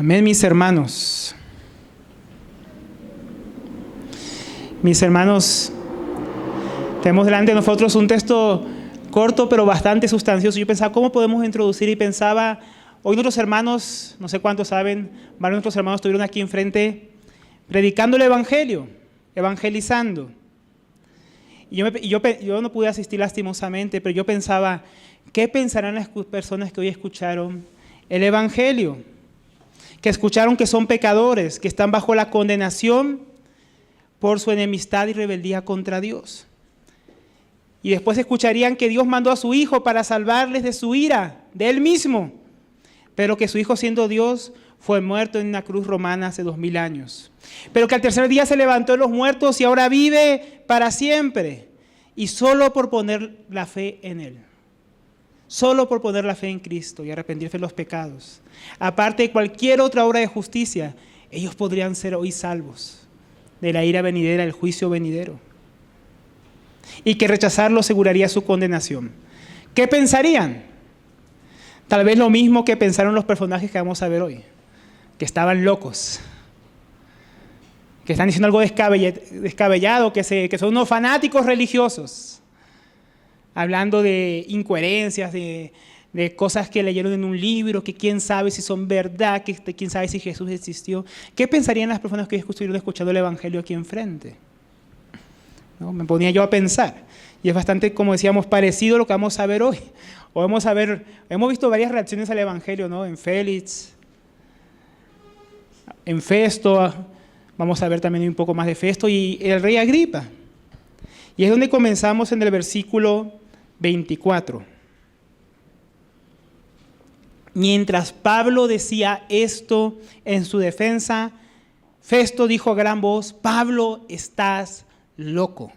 Amén, mis hermanos. Mis hermanos, tenemos delante de nosotros un texto corto pero bastante sustancioso. Yo pensaba, ¿cómo podemos introducir? Y pensaba, hoy nuestros hermanos, no sé cuántos saben, varios de nuestros hermanos estuvieron aquí enfrente predicando el Evangelio, evangelizando. Y yo no pude asistir lastimosamente, pero yo pensaba, ¿qué pensarán las personas que hoy escucharon el Evangelio? Que escucharon que son pecadores, que están bajo la condenación por su enemistad y rebeldía contra Dios. Y después escucharían que Dios mandó a su Hijo para salvarles de su ira, de Él mismo, pero que su Hijo, siendo Dios, fue muerto en una cruz romana hace 2000 años. Pero que al tercer día se levantó de los muertos y ahora vive para siempre. Y solo por poner la fe en Él. Solo por poner la fe en Cristo y arrepentirse de los pecados. Aparte de cualquier otra obra de justicia, ellos podrían ser hoy salvos de la ira venidera, del juicio venidero. Y que rechazarlo aseguraría su condenación. ¿Qué pensarían? Tal vez lo mismo que pensaron los personajes que vamos a ver hoy. Que estaban locos. Que están diciendo algo descabellado, que son unos fanáticos religiosos. Hablando de incoherencias, de cosas que leyeron en un libro, que quién sabe si son verdad, que quién sabe si Jesús existió. ¿Qué pensarían las personas que estuvieron escuchando el Evangelio aquí enfrente? ¿No? Me ponía yo a pensar. Y es bastante, como decíamos, parecido a lo que vamos a ver hoy. Hemos visto varias reacciones al Evangelio, ¿no? En Félix, en Festo, vamos a ver también un poco más de Festo, y el rey Agripa. Y es donde comenzamos en el versículo 24. Mientras Pablo decía esto en su defensa, Festo dijo a gran voz: Pablo, estás loco.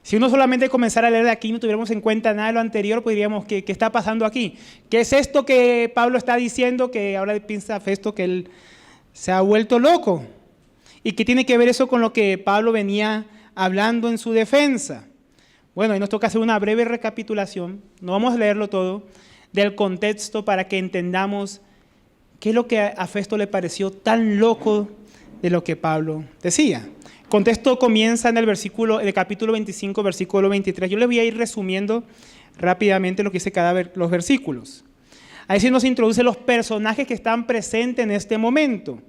Si uno solamente comenzara a leer de aquí y no tuviéramos en cuenta nada de lo anterior, pues diríamos, ¿qué está pasando aquí? ¿Qué es esto que Pablo está diciendo, que ahora piensa Festo que él se ha vuelto loco? ¿Y qué tiene que ver eso con lo que Pablo venía hablando en su defensa? Bueno, ahí nos toca hacer una breve recapitulación, no vamos a leerlo todo, del contexto para que entendamos qué es lo que a Festo le pareció tan loco de lo que Pablo decía. El contexto comienza en el capítulo 25, versículo 23. Yo les voy a ir resumiendo rápidamente lo que dice los versículos. Ahí se nos introduce los personajes que están presentes en este momento.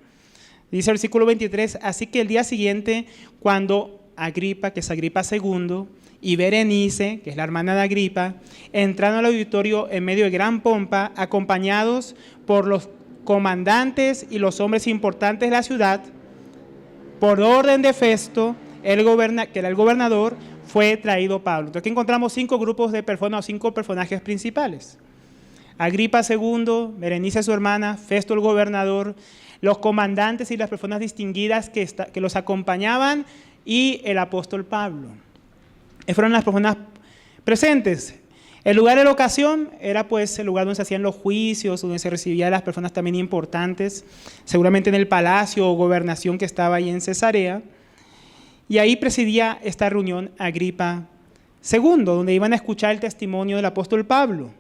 Dice el versículo 23, así que el día siguiente, cuando Agripa, que es Agripa II, y Berenice, que es la hermana de Agripa, entraron al auditorio en medio de gran pompa, acompañados por los comandantes y los hombres importantes de la ciudad, por orden de Festo, que era el gobernador, fue traído Pablo. Entonces aquí encontramos 5 grupos de personas o 5 personajes principales. Agripa II, Berenice su hermana, Festo el gobernador, los comandantes y las personas distinguidas que los acompañaban y el apóstol Pablo. Esas fueron las personas presentes. El lugar de la ocasión era pues el lugar donde se hacían los juicios, donde se recibían a las personas también importantes, seguramente en el palacio o gobernación que estaba ahí en Cesarea. Y ahí presidía esta reunión Agripa II, donde iban a escuchar el testimonio del apóstol Pablo.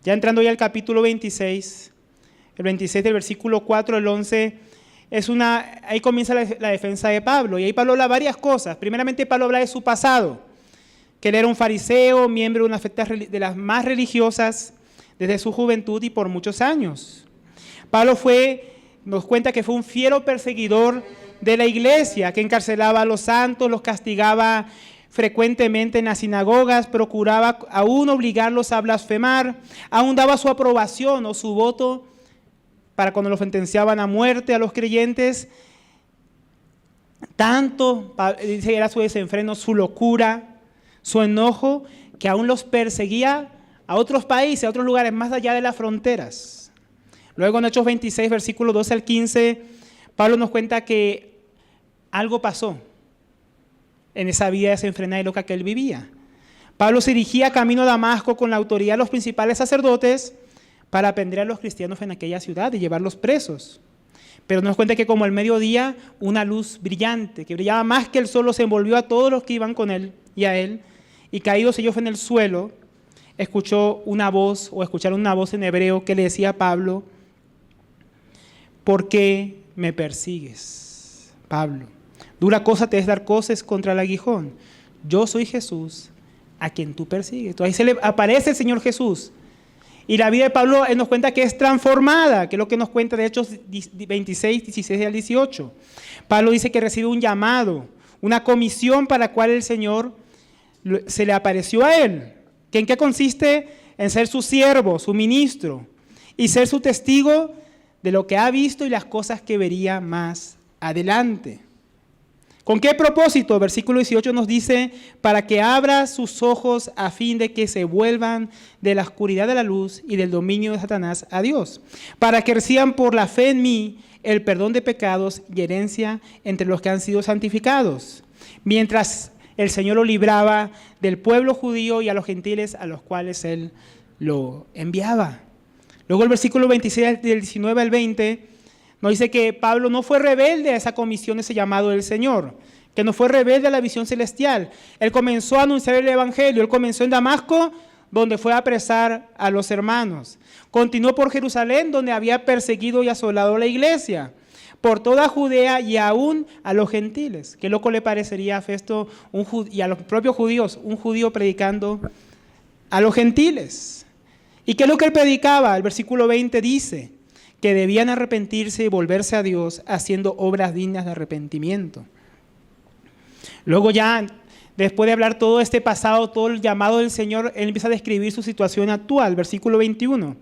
Ya entrando ya al capítulo 26, el 26 del versículo 4 al 11, ahí comienza la defensa de Pablo. Y ahí Pablo habla varias cosas. Primeramente Pablo habla de su pasado, que él era un fariseo, miembro de una secta de las más religiosas desde su juventud y por muchos años. Pablo nos cuenta que fue un fiero perseguidor de la iglesia, que encarcelaba a los santos, los castigaba frecuentemente en las sinagogas, procuraba aún obligarlos a blasfemar, aún daba su aprobación o su voto para cuando los sentenciaban a muerte a los creyentes. Tanto, dice, era su desenfreno, su locura, su enojo, que aún los perseguía a otros países, a otros lugares más allá de las fronteras. Luego en Hechos 26, versículos 12 al 15, Pablo nos cuenta que algo pasó en esa vida desenfrenada y loca que él vivía. Pablo se dirigía camino a Damasco con la autoridad de los principales sacerdotes para aprender a los cristianos en aquella ciudad y llevarlos presos. Pero nos cuenta que como al mediodía una luz brillante, que brillaba más que el sol, se envolvió a todos los que iban con él y a él, y caídos ellos en el suelo, escucharon una voz en hebreo que le decía a Pablo: ¿por qué me persigues? Pablo, dura cosa te es dar coces contra el aguijón. Yo soy Jesús, a quien tú persigues. Entonces ahí se le aparece el Señor Jesús. Y la vida de Pablo nos cuenta que es transformada, que es lo que nos cuenta de Hechos 26, 16 al 18. Pablo dice que recibe un llamado, una comisión para la cual el Señor se le apareció a él. ¿Que en qué consiste? En ser su siervo, su ministro, y ser su testigo de lo que ha visto y las cosas que vería más adelante. ¿Con qué propósito? Versículo 18 nos dice, para que abra sus ojos a fin de que se vuelvan de la oscuridad de la luz y del dominio de Satanás a Dios, para que reciban por la fe en mí el perdón de pecados y herencia entre los que han sido santificados, mientras el Señor lo libraba del pueblo judío y a los gentiles a los cuales Él lo enviaba. Luego el versículo 26 del 19 al 20 nos dice que Pablo no fue rebelde a esa comisión, ese llamado del Señor, que no fue rebelde a la visión celestial. Él comenzó a anunciar el Evangelio, él comenzó en Damasco, donde fue a apresar a los hermanos. Continuó por Jerusalén, donde había perseguido y asolado la iglesia, por toda Judea y aún a los gentiles. Qué loco le parecería a Festo y a los propios judíos, un judío predicando a los gentiles. ¿Y qué es lo que él predicaba? El versículo 20 dice que debían arrepentirse y volverse a Dios haciendo obras dignas de arrepentimiento. Luego ya, después de hablar todo este pasado, todo el llamado del Señor, él empieza a describir su situación actual. Versículo 21.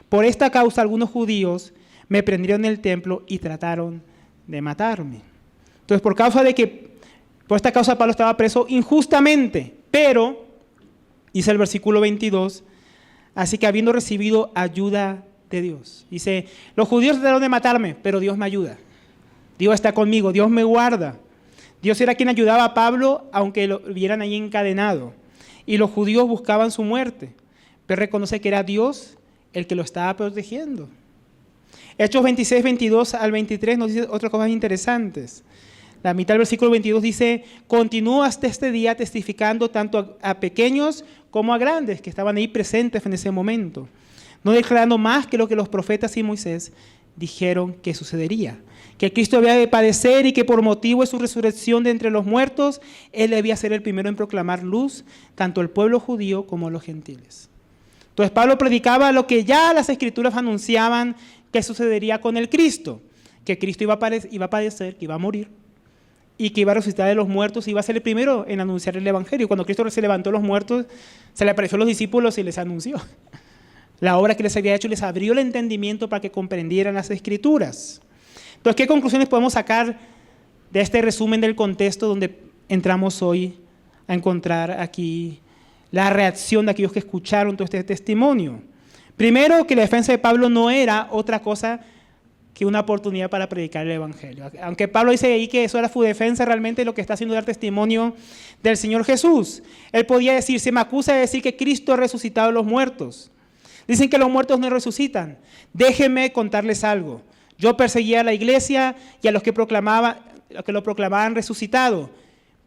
Por esta causa algunos judíos me prendieron en el templo y trataron de matarme. Entonces, por esta causa Pablo estaba preso injustamente, pero, dice el versículo 22, así que habiendo recibido ayuda de Dios. Dice, los judíos trataron de matarme, pero Dios me ayuda. Dios está conmigo, Dios me guarda. Dios era quien ayudaba a Pablo, aunque lo vieran ahí encadenado. Y los judíos buscaban su muerte, pero reconoce que era Dios el que lo estaba protegiendo. Hechos 26, 22 al 23 nos dice otras cosas interesantes. La mitad del versículo 22 dice, continúo hasta este día testificando tanto a pequeños como a grandes que estaban ahí presentes en ese momento, no declarando más que lo que los profetas y Moisés dijeron que sucedería, que Cristo había de padecer y que por motivo de su resurrección de entre los muertos, Él debía ser el primero en proclamar luz tanto al pueblo judío como a los gentiles. Entonces Pablo predicaba lo que ya las Escrituras anunciaban que sucedería con el Cristo, que Cristo iba a padecer, que iba a morir y que iba a resucitar de los muertos y iba a ser el primero en anunciar el Evangelio. Cuando Cristo se levantó de los muertos, se le apareció a los discípulos y les anunció la obra que les había hecho, les abrió el entendimiento para que comprendieran las Escrituras. Entonces, ¿qué conclusiones podemos sacar de este resumen del contexto donde entramos hoy a encontrar aquí la reacción de aquellos que escucharon todo este testimonio? Primero, que la defensa de Pablo no era otra cosa que una oportunidad para predicar el Evangelio. Aunque Pablo dice ahí que eso era su defensa, realmente lo que está haciendo es dar testimonio del Señor Jesús. Él podía decir, se me acusa de decir que Cristo ha resucitado a los muertos. Dicen que los muertos no resucitan. Déjenme contarles algo. Yo perseguía a la iglesia y a los que lo proclamaban resucitado,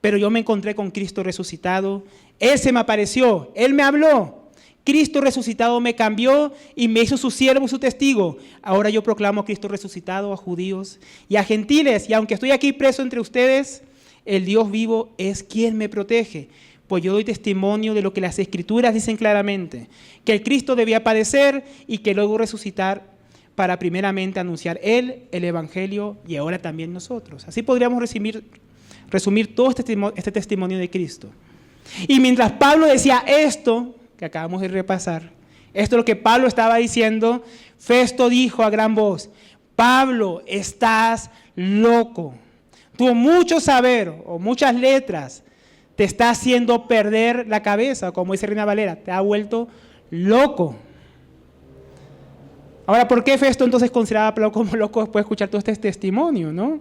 pero yo me encontré con Cristo resucitado. Él se me apareció, Él me habló. Cristo resucitado me cambió y me hizo su siervo y su testigo. Ahora yo proclamo a Cristo resucitado a judíos y a gentiles. Y aunque estoy aquí preso entre ustedes, el Dios vivo es quien me protege. Pues yo doy testimonio de lo que las Escrituras dicen claramente, que el Cristo debía padecer y que luego resucitar para primeramente anunciar Él, el Evangelio y ahora también nosotros. Así podríamos resumir todo este testimonio de Cristo. Y mientras Pablo decía esto, que acabamos de repasar, esto es lo que Pablo estaba diciendo, Festo dijo a gran voz, Pablo, estás loco. Tu mucho saber o muchas letras te está haciendo perder la cabeza, como dice Reina Valera, te ha vuelto loco. Ahora, ¿por qué Festo entonces consideraba a Pablo como loco después de escuchar todo este testimonio, ¿no?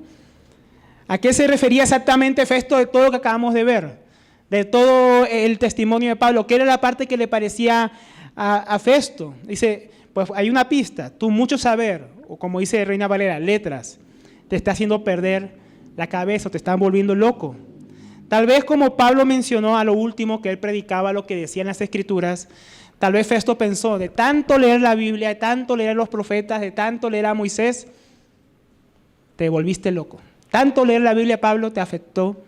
¿A qué se refería exactamente Festo de todo lo que acabamos de ver? De todo el testimonio de Pablo, ¿qué era la parte que le parecía a Festo? Dice, pues hay una pista, tu mucho saber, o como dice Reina Valera, letras, te está haciendo perder la cabeza, te están volviendo loco. Tal vez como Pablo mencionó a lo último que él predicaba, lo que decían las Escrituras, tal vez Festo pensó, de tanto leer la Biblia, de tanto leer a los profetas, de tanto leer a Moisés, te volviste loco. Tanto leer la Biblia, Pablo, te afectó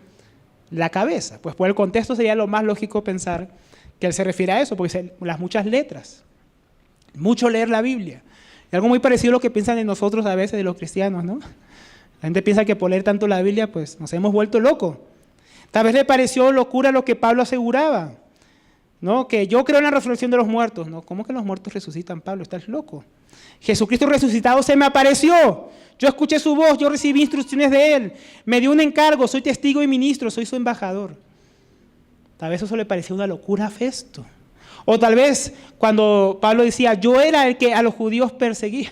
la cabeza. Pues por el contexto sería lo más lógico pensar que él se refiere a eso, porque las muchas letras, mucho leer la Biblia. Y algo muy parecido a lo que piensan de nosotros a veces, de los cristianos, ¿no? La gente piensa que por leer tanto la Biblia, pues nos hemos vuelto locos. Tal vez le pareció locura lo que Pablo aseguraba, ¿no? Que yo creo en la resurrección de los muertos. ¿No? ¿Cómo que los muertos resucitan, Pablo? Estás loco. Jesucristo resucitado se me apareció. Yo escuché su voz, yo recibí instrucciones de él. Me dio un encargo, soy testigo y ministro, soy su embajador. Tal vez eso le pareció una locura a Festo. O tal vez cuando Pablo decía, yo era el que a los judíos perseguía.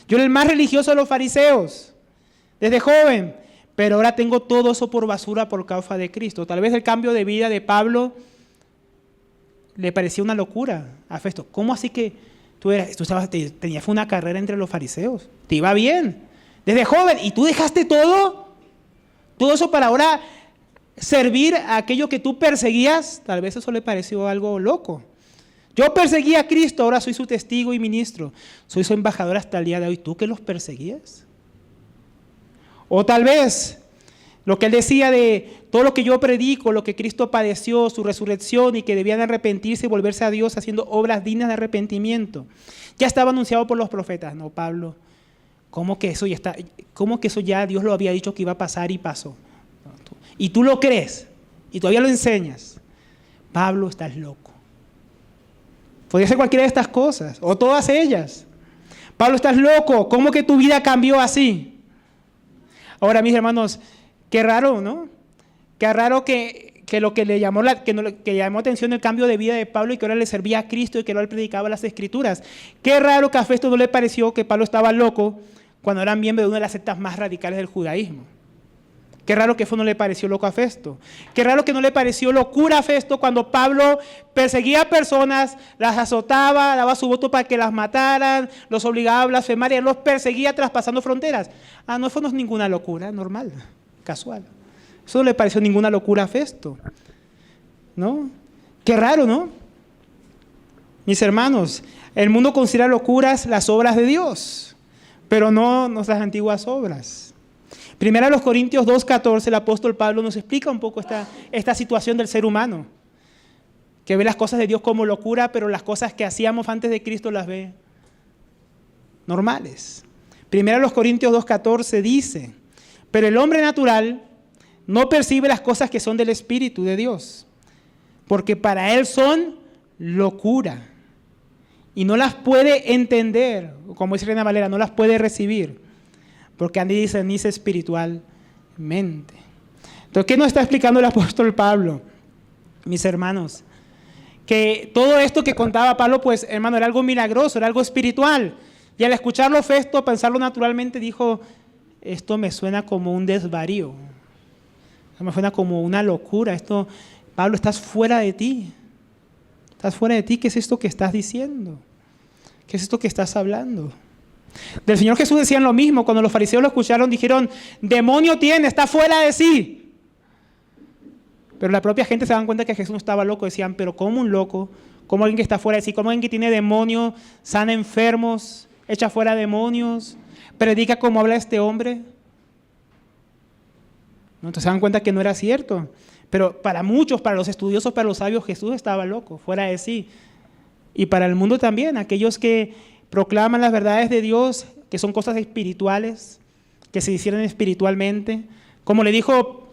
Yo era el más religioso de los fariseos, desde joven. Pero ahora tengo todo eso por basura por causa de Cristo. Tal vez el cambio de vida de Pablo le parecía una locura a Festo. ¿Cómo así que tenías una carrera entre los fariseos? Te iba bien, desde joven, y tú dejaste todo eso para ahora servir a aquello que tú perseguías. Tal vez eso le pareció algo loco. Yo perseguía a Cristo, ahora soy su testigo y ministro. Soy su embajador hasta el día de hoy. ¿Tú que los perseguías? O tal vez lo que él decía de todo lo que yo predico, lo que Cristo padeció, su resurrección y que debían arrepentirse y volverse a Dios haciendo obras dignas de arrepentimiento. Ya estaba anunciado por los profetas. No, Pablo, ¿cómo que eso ya Dios lo había dicho que iba a pasar y pasó? Y tú lo crees y todavía lo enseñas. Pablo, estás loco. Podría ser cualquiera de estas cosas o todas ellas. Pablo, estás loco. ¿Cómo que tu vida cambió así? Ahora, mis hermanos, qué raro, ¿no? Qué raro que lo que le llamó atención el cambio de vida de Pablo y que ahora le servía a Cristo y que ahora él predicaba las Escrituras. Qué raro que a Festo no le pareció que Pablo estaba loco cuando era miembro de una de las sectas más radicales del judaísmo. Qué raro que eso no le pareció loco a Festo. Qué raro que no le pareció locura a Festo cuando Pablo perseguía a personas, las azotaba, daba su voto para que las mataran, los obligaba a blasfemar y él los perseguía traspasando fronteras. No, eso no es ninguna locura, normal, casual. Eso no le pareció ninguna locura a Festo, ¿no? Qué raro, ¿no? Mis hermanos, el mundo considera locuras las obras de Dios, pero no nuestras antiguas obras. Primera a los Corintios 2:14, el apóstol Pablo nos explica un poco esta situación del ser humano, que ve las cosas de Dios como locura, pero las cosas que hacíamos antes de Cristo las ve normales. Primera a los Corintios 2:14 dice, pero el hombre natural no percibe las cosas que son del Espíritu de Dios, porque para él son locura, y no las puede entender, como dice Reina Valera, no las puede recibir, porque han de discernirse espiritualmente. Entonces, ¿qué nos está explicando el apóstol Pablo? Mis hermanos, que todo esto que contaba Pablo, pues, hermano, era algo milagroso, era algo espiritual. Y al escucharlo Festo, pensarlo naturalmente, dijo, esto me suena como un desvarío. Me suena como una locura. Pablo, estás fuera de ti. Estás fuera de ti. ¿Qué es esto que estás diciendo? ¿Qué es esto que estás hablando? Del Señor Jesús decían lo mismo. Cuando los fariseos lo escucharon, dijeron, demonio tiene, está fuera de sí. Pero la propia gente se dan cuenta que Jesús no estaba loco. Decían, pero ¿cómo un loco? ¿Cómo alguien que está fuera de sí? ¿Cómo alguien que tiene demonio, sana enfermos, echa fuera demonios, predica como habla este hombre? ¿No? Entonces se dan cuenta que no era cierto. Pero para muchos, para los estudiosos, para los sabios, Jesús estaba loco, fuera de sí. Y para el mundo también, aquellos que proclaman las verdades de Dios, que son cosas espirituales, que se hicieron espiritualmente. Como le dijo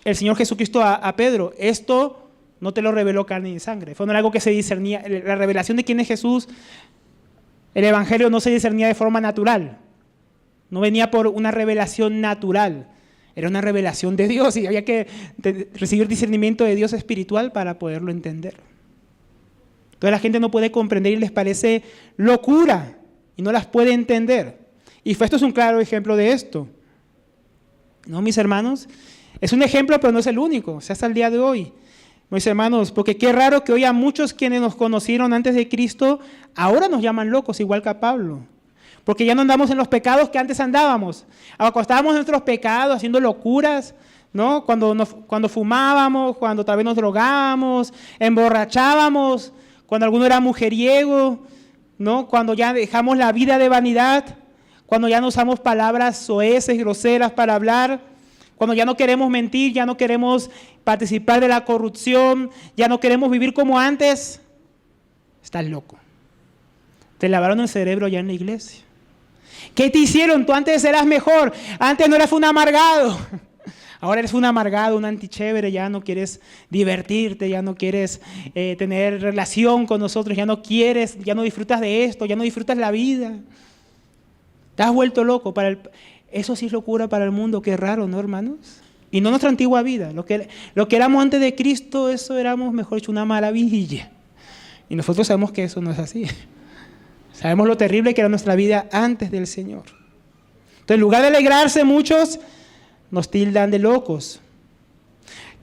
el Señor Jesucristo a Pedro, esto no te lo reveló carne ni sangre. Fue algo que se discernía. La revelación de quién es Jesús, el Evangelio no se discernía de forma natural. No venía por una revelación natural. Era una revelación de Dios y había que recibir discernimiento de Dios espiritual para poderlo entender. Entonces la gente no puede comprender y les parece locura y no las puede entender. Y Festo es un claro ejemplo de esto. ¿No, mis hermanos? Es un ejemplo, pero no es el único. O sea, hasta el día de hoy. Mis hermanos, porque qué raro que hoy a muchos quienes nos conocieron antes de Cristo, ahora nos llaman locos, igual que a Pablo. Porque ya no andamos en los pecados que antes andábamos. Cuando estábamos en nuestros pecados, haciendo locuras, ¿no? Cuando fumábamos, cuando tal vez nos drogábamos, emborrachábamos, cuando alguno era mujeriego, ¿no? Cuando ya dejamos la vida de vanidad, cuando ya no usamos palabras soeces, groseras para hablar, cuando ya no queremos mentir, ya no queremos participar de la corrupción, ya no queremos vivir como antes, estás loco. Te lavaron el cerebro ya en la iglesia. ¿Qué te hicieron? Tú antes eras mejor, antes no eras un amargado. Ahora eres un amargado, un antichévere, ya no quieres divertirte, ya no quieres tener relación con nosotros, ya no quieres, ya no disfrutas de esto, ya no disfrutas la vida. Te has vuelto loco. Eso sí es locura para el mundo, qué raro, ¿no, hermanos? Y no nuestra antigua vida. Lo que éramos antes de Cristo, eso éramos, mejor dicho, una maravilla. Y nosotros sabemos que eso no es así. Sabemos lo terrible que era nuestra vida antes del Señor. Entonces, en lugar de alegrarse, muchos nos tildan de locos.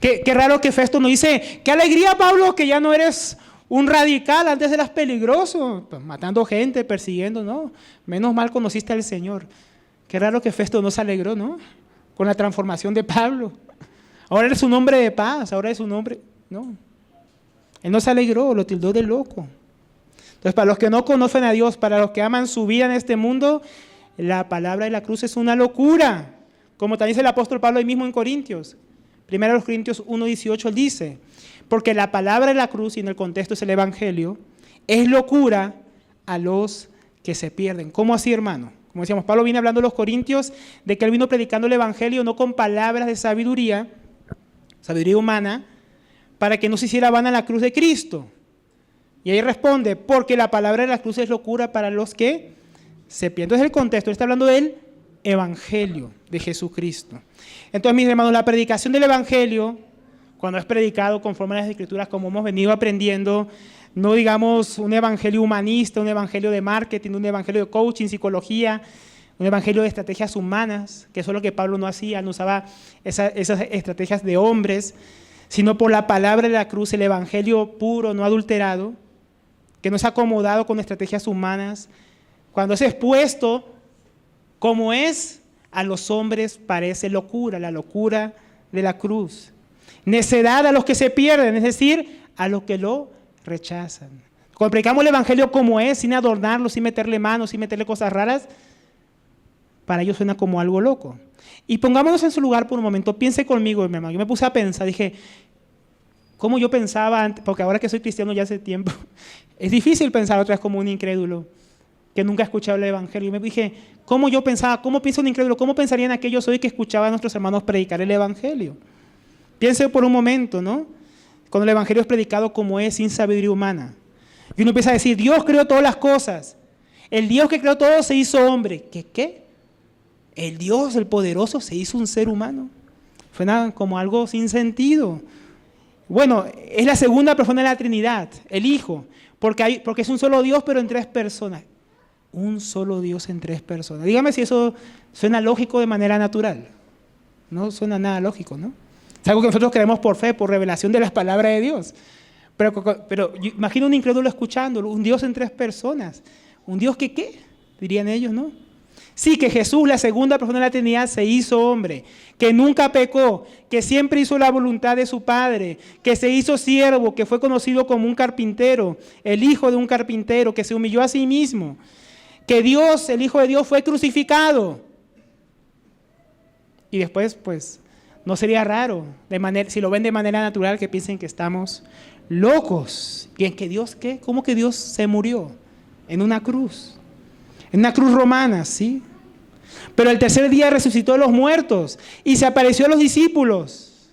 Qué raro que Festo nos dice, qué alegría, Pablo, que ya no eres un radical, antes eras peligroso, pues, matando gente, persiguiendo, ¿no? Menos mal conociste al Señor. Qué raro que Festo no se alegró, ¿no? Con la transformación de Pablo. Ahora eres un hombre de paz, ahora eres un hombre, no. Él no se alegró, lo tildó de loco. Entonces, para los que no conocen a Dios, para los que aman su vida en este mundo, la palabra de la cruz es una locura. Como también dice el apóstol Pablo ahí mismo en Corintios. 1 Corintios 1:18 él dice, porque la palabra de la cruz, y en el contexto es el evangelio, es locura a los que se pierden. ¿Cómo así, hermano? Como decíamos, Pablo viene hablando a los corintios de que él vino predicando el evangelio no con palabras de sabiduría humana, para que no se hiciera vana la cruz de Cristo. Y ahí responde, porque la palabra de la cruz es locura para los que se pierden. Entonces el contexto, él está hablando del evangelio de Jesucristo. Entonces, mis hermanos, la predicación del evangelio, cuando es predicado conforme a las escrituras, como hemos venido aprendiendo, no digamos un evangelio humanista, un evangelio de marketing, un evangelio de coaching, psicología, un evangelio de estrategias humanas, que eso es lo que Pablo no hacía, no usaba esas estrategias de hombres, sino por la palabra de la cruz, el evangelio puro, no adulterado, que no es acomodado con estrategias humanas. Cuando es expuesto como es, a los hombres parece locura, la locura de la cruz. Necedad a los que se pierden, es decir, a los que lo rechazan. Cuando predicamos el evangelio como es, sin adornarlo, sin meterle manos, sin meterle cosas raras, para ellos suena como algo loco. Y pongámonos en su lugar por un momento, piense conmigo, mi hermano. Yo me puse a pensar, dije, ¿cómo yo pensaba antes? Porque ahora que soy cristiano ya hace tiempo, es difícil pensar otra vez como un incrédulo que nunca ha escuchado el evangelio. Y me dije, ¿cómo yo pensaba? ¿Cómo piensa un incrédulo? ¿Cómo pensarían aquellos hoy que escuchaban a nuestros hermanos predicar el evangelio? Piense por un momento, ¿no? Cuando el evangelio es predicado como es, sin sabiduría humana. Y uno empieza a decir, Dios creó todas las cosas. El Dios que creó todo se hizo hombre. ¿Qué? El Dios, el poderoso, se hizo un ser humano. Suena como algo sin sentido. Bueno, es la segunda persona de la Trinidad, el Hijo, porque es un solo Dios, pero en tres personas. Un solo Dios en tres personas. Dígame si eso suena lógico de manera natural. No suena nada lógico, ¿no? Es algo que nosotros creemos por fe, por revelación de las palabras de Dios. Pero imagina un incrédulo escuchándolo, un Dios en tres personas. ¿Un Dios que qué? Dirían ellos, ¿no? Sí, que Jesús, la segunda persona de la Trinidad, se hizo hombre, que nunca pecó, que siempre hizo la voluntad de su Padre, que se hizo siervo, que fue conocido como un carpintero, el hijo de un carpintero, que se humilló a sí mismo, que Dios, el Hijo de Dios, fue crucificado. Y después, pues, no sería raro, si lo ven de manera natural, que piensen que estamos locos. ¿Y en que Dios qué? ¿Cómo que Dios se murió? En una cruz. En una cruz romana, ¿sí? Pero el tercer día resucitó de los muertos y se apareció a los discípulos.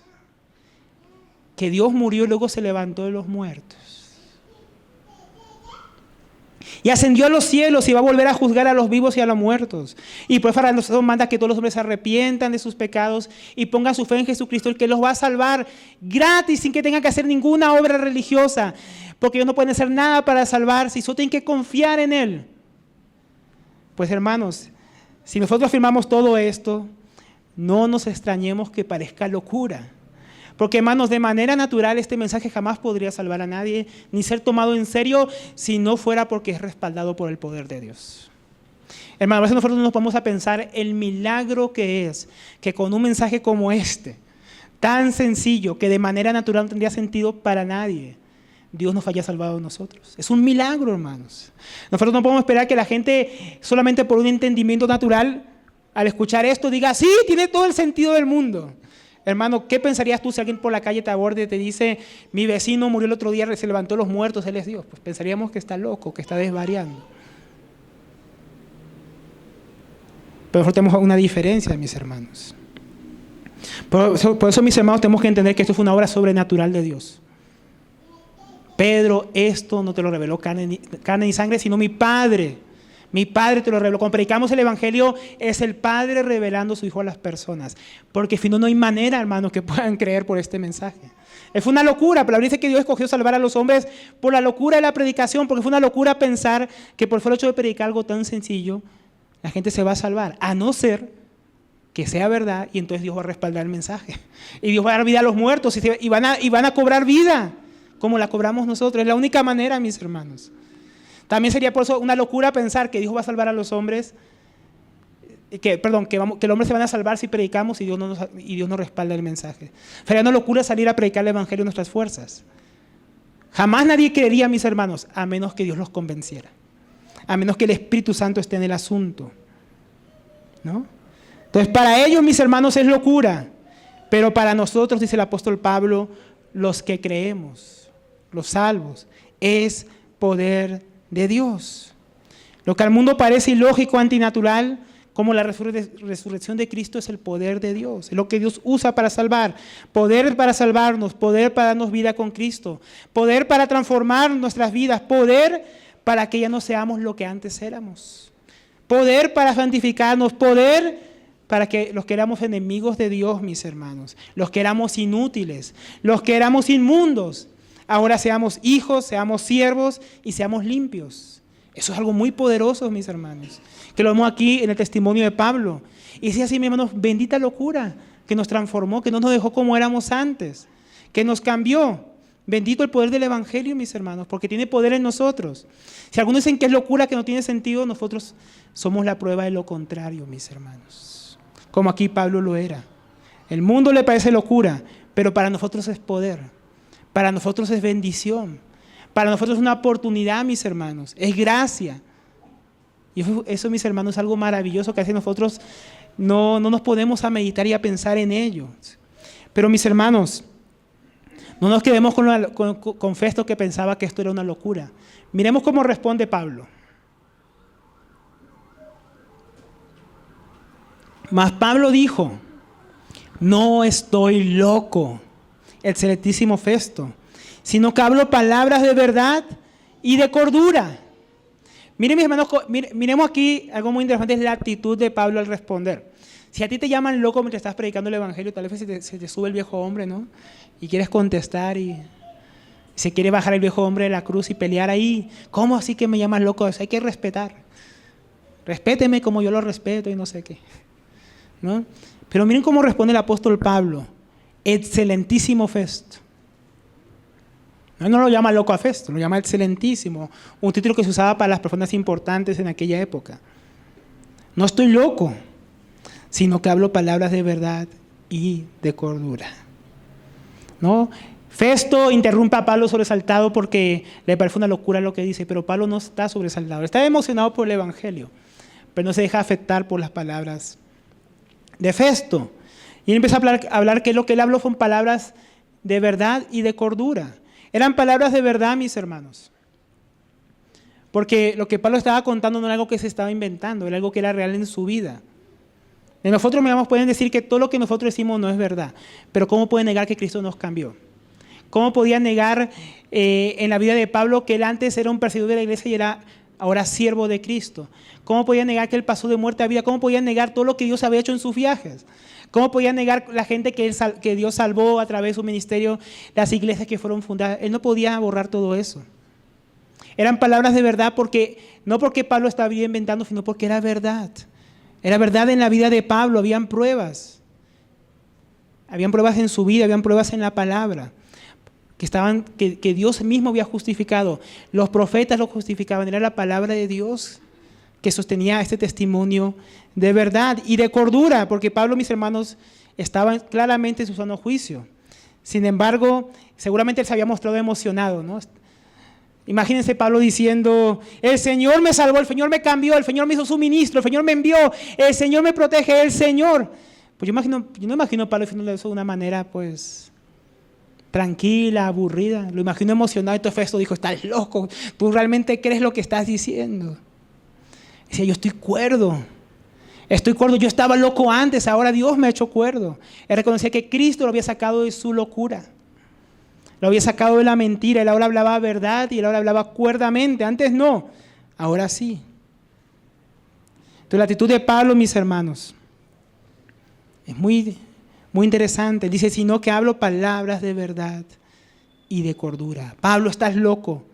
Que Dios murió y luego se levantó de los muertos. Y ascendió a los cielos y va a volver a juzgar a los vivos y a los muertos. Y por eso a nosotros manda que todos los hombres se arrepientan de sus pecados y pongan su fe en Jesucristo, el que los va a salvar gratis, sin que tengan que hacer ninguna obra religiosa. Porque ellos no pueden hacer nada para salvarse y solo tienen que confiar en Él. Pues hermanos, si nosotros afirmamos todo esto, no nos extrañemos que parezca locura. Porque hermanos, de manera natural este mensaje jamás podría salvar a nadie, ni ser tomado en serio si no fuera porque es respaldado por el poder de Dios. Hermanos, a veces nosotros nos vamos a pensar el milagro que es que con un mensaje como este, tan sencillo, que de manera natural no tendría sentido para nadie, Dios nos haya salvado a nosotros. Es un milagro, hermanos. Nosotros no podemos esperar que la gente, solamente por un entendimiento natural, al escuchar esto, diga, sí, tiene todo el sentido del mundo. Hermano, ¿qué pensarías tú si alguien por la calle te aborda y te dice, mi vecino murió el otro día, se levantó los muertos, él es Dios? Pues pensaríamos que está loco, que está desvariando. Pero nosotros tenemos una diferencia, mis hermanos. Por eso, mis hermanos, tenemos que entender que esto fue una obra sobrenatural de Dios. Pedro, esto no te lo reveló carne ni sangre, sino mi Padre. Mi Padre te lo reveló. Cuando predicamos el Evangelio, es el Padre revelando su Hijo a las personas. Porque si no, no hay manera, hermanos, que puedan creer por este mensaje. Fue una locura, pero la Biblia dice que Dios escogió salvar a los hombres por la locura de la predicación, porque fue una locura pensar que por el hecho de predicar algo tan sencillo, la gente se va a salvar, a no ser que sea verdad, y entonces Dios va a respaldar el mensaje. Y Dios va a dar vida a los muertos, y van a cobrar vida, como la cobramos nosotros. Es la única manera, mis hermanos. También sería por eso una locura pensar que Dios va a salvar a los hombres, que el hombre se van a salvar si predicamos y Dios no respalda el mensaje. Sería una locura salir a predicar el Evangelio en nuestras fuerzas. Jamás nadie creería, mis hermanos, a menos que Dios los convenciera, a menos que el Espíritu Santo esté en el asunto, ¿no? Entonces, para ellos, mis hermanos, es locura, pero para nosotros, dice el apóstol Pablo, los que creemos, los salvos, es poder de Dios. Lo que al mundo parece ilógico, antinatural, como la resurrección de Cristo, es el poder de Dios. Es lo que Dios usa para salvar. Poder para salvarnos, poder para darnos vida con Cristo, poder para transformar nuestras vidas, poder para que ya no seamos lo que antes éramos, poder para santificarnos, poder para que los que éramos enemigos de Dios, mis hermanos, los que éramos inútiles, los que éramos inmundos, ahora seamos hijos, seamos siervos y seamos limpios. Eso es algo muy poderoso, mis hermanos, que lo vemos aquí en el testimonio de Pablo. Y es así, mis hermanos, bendita locura que nos transformó, que no nos dejó como éramos antes, que nos cambió. Bendito el poder del Evangelio, mis hermanos, porque tiene poder en nosotros. Si algunos dicen que es locura, que no tiene sentido, nosotros somos la prueba de lo contrario, mis hermanos. Como aquí Pablo lo era. El mundo le parece locura, pero para nosotros es poder. Para nosotros es bendición. Para nosotros es una oportunidad, mis hermanos. Es gracia. Y eso, mis hermanos, es algo maravilloso que a veces nosotros no nos podemos a meditar y a pensar en ello. Pero, mis hermanos, no nos quedemos con Festo, que pensaba que esto era una locura. Miremos cómo responde Pablo. Mas Pablo dijo, no estoy loco, excelentísimo Festo, sino que hablo palabras de verdad y de cordura. Miren, mis hermanos, miremos aquí algo muy interesante, es la actitud de Pablo al responder. Si a ti te llaman loco mientras estás predicando el Evangelio, tal vez se te sube el viejo hombre, ¿no? Y quieres contestar y se quiere bajar el viejo hombre de la cruz y pelear ahí. ¿Cómo así que me llamas loco? Eso hay que respetar. Respéteme como yo lo respeto y no sé qué, ¿no? Pero miren cómo responde el apóstol Pablo. Excelentísimo Festo. No lo llama loco a Festo, lo llama excelentísimo. Un título que se usaba para las personas importantes en aquella época. No estoy loco, sino que hablo palabras de verdad y de cordura, ¿no? Festo interrumpe a Pablo sobresaltado porque le parece una locura lo que dice, pero Pablo no está sobresaltado, está emocionado por el Evangelio, pero no se deja afectar por las palabras de Festo. Y él empieza a hablar que lo que él habló son palabras de verdad y de cordura. Eran palabras de verdad, mis hermanos. Porque lo que Pablo estaba contando no era algo que se estaba inventando, era algo que era real en su vida. De nosotros, miramos, pueden decir que todo lo que nosotros decimos no es verdad, pero ¿cómo pueden negar que Cristo nos cambió? ¿Cómo podían negar en la vida de Pablo que él antes era un perseguidor de la iglesia y era ahora siervo de Cristo? ¿Cómo podían negar que él pasó de muerte a vida? ¿Cómo podían negar todo lo que Dios había hecho en sus viajes? ¿Cómo podían negar la gente que Dios salvó a través de su ministerio, las iglesias que fueron fundadas? Él no podía borrar todo eso. Eran palabras de verdad no porque Pablo estaba inventando, sino porque era verdad. Era verdad en la vida de Pablo, habían pruebas. Habían pruebas en su vida, habían pruebas en la palabra. Que Dios mismo había justificado. Los profetas lo justificaban, era la palabra de Dios que sostenía este testimonio de verdad y de cordura, porque Pablo, mis hermanos, estaba claramente en su sano juicio. Sin embargo, seguramente él se había mostrado emocionado, ¿no? Imagínense Pablo diciendo, el Señor me salvó, el Señor me cambió, el Señor me hizo su ministro, el Señor me envió, el Señor me protege, el Señor. Pues yo no imagino a Pablo diciendo eso de una manera pues tranquila, aburrida. Lo imagino emocionado. Entonces Festo dijo, estás loco, tú realmente crees lo que estás diciendo. Decía, yo estoy cuerdo, yo estaba loco antes, ahora Dios me ha hecho cuerdo. Él reconocía que Cristo lo había sacado de su locura. Lo había sacado de la mentira, él ahora hablaba verdad y él ahora hablaba cuerdamente. Antes no, ahora sí. Entonces la actitud de Pablo, mis hermanos, es muy interesante. Él dice, sino que hablo palabras de verdad y de cordura. Pablo, estás loco.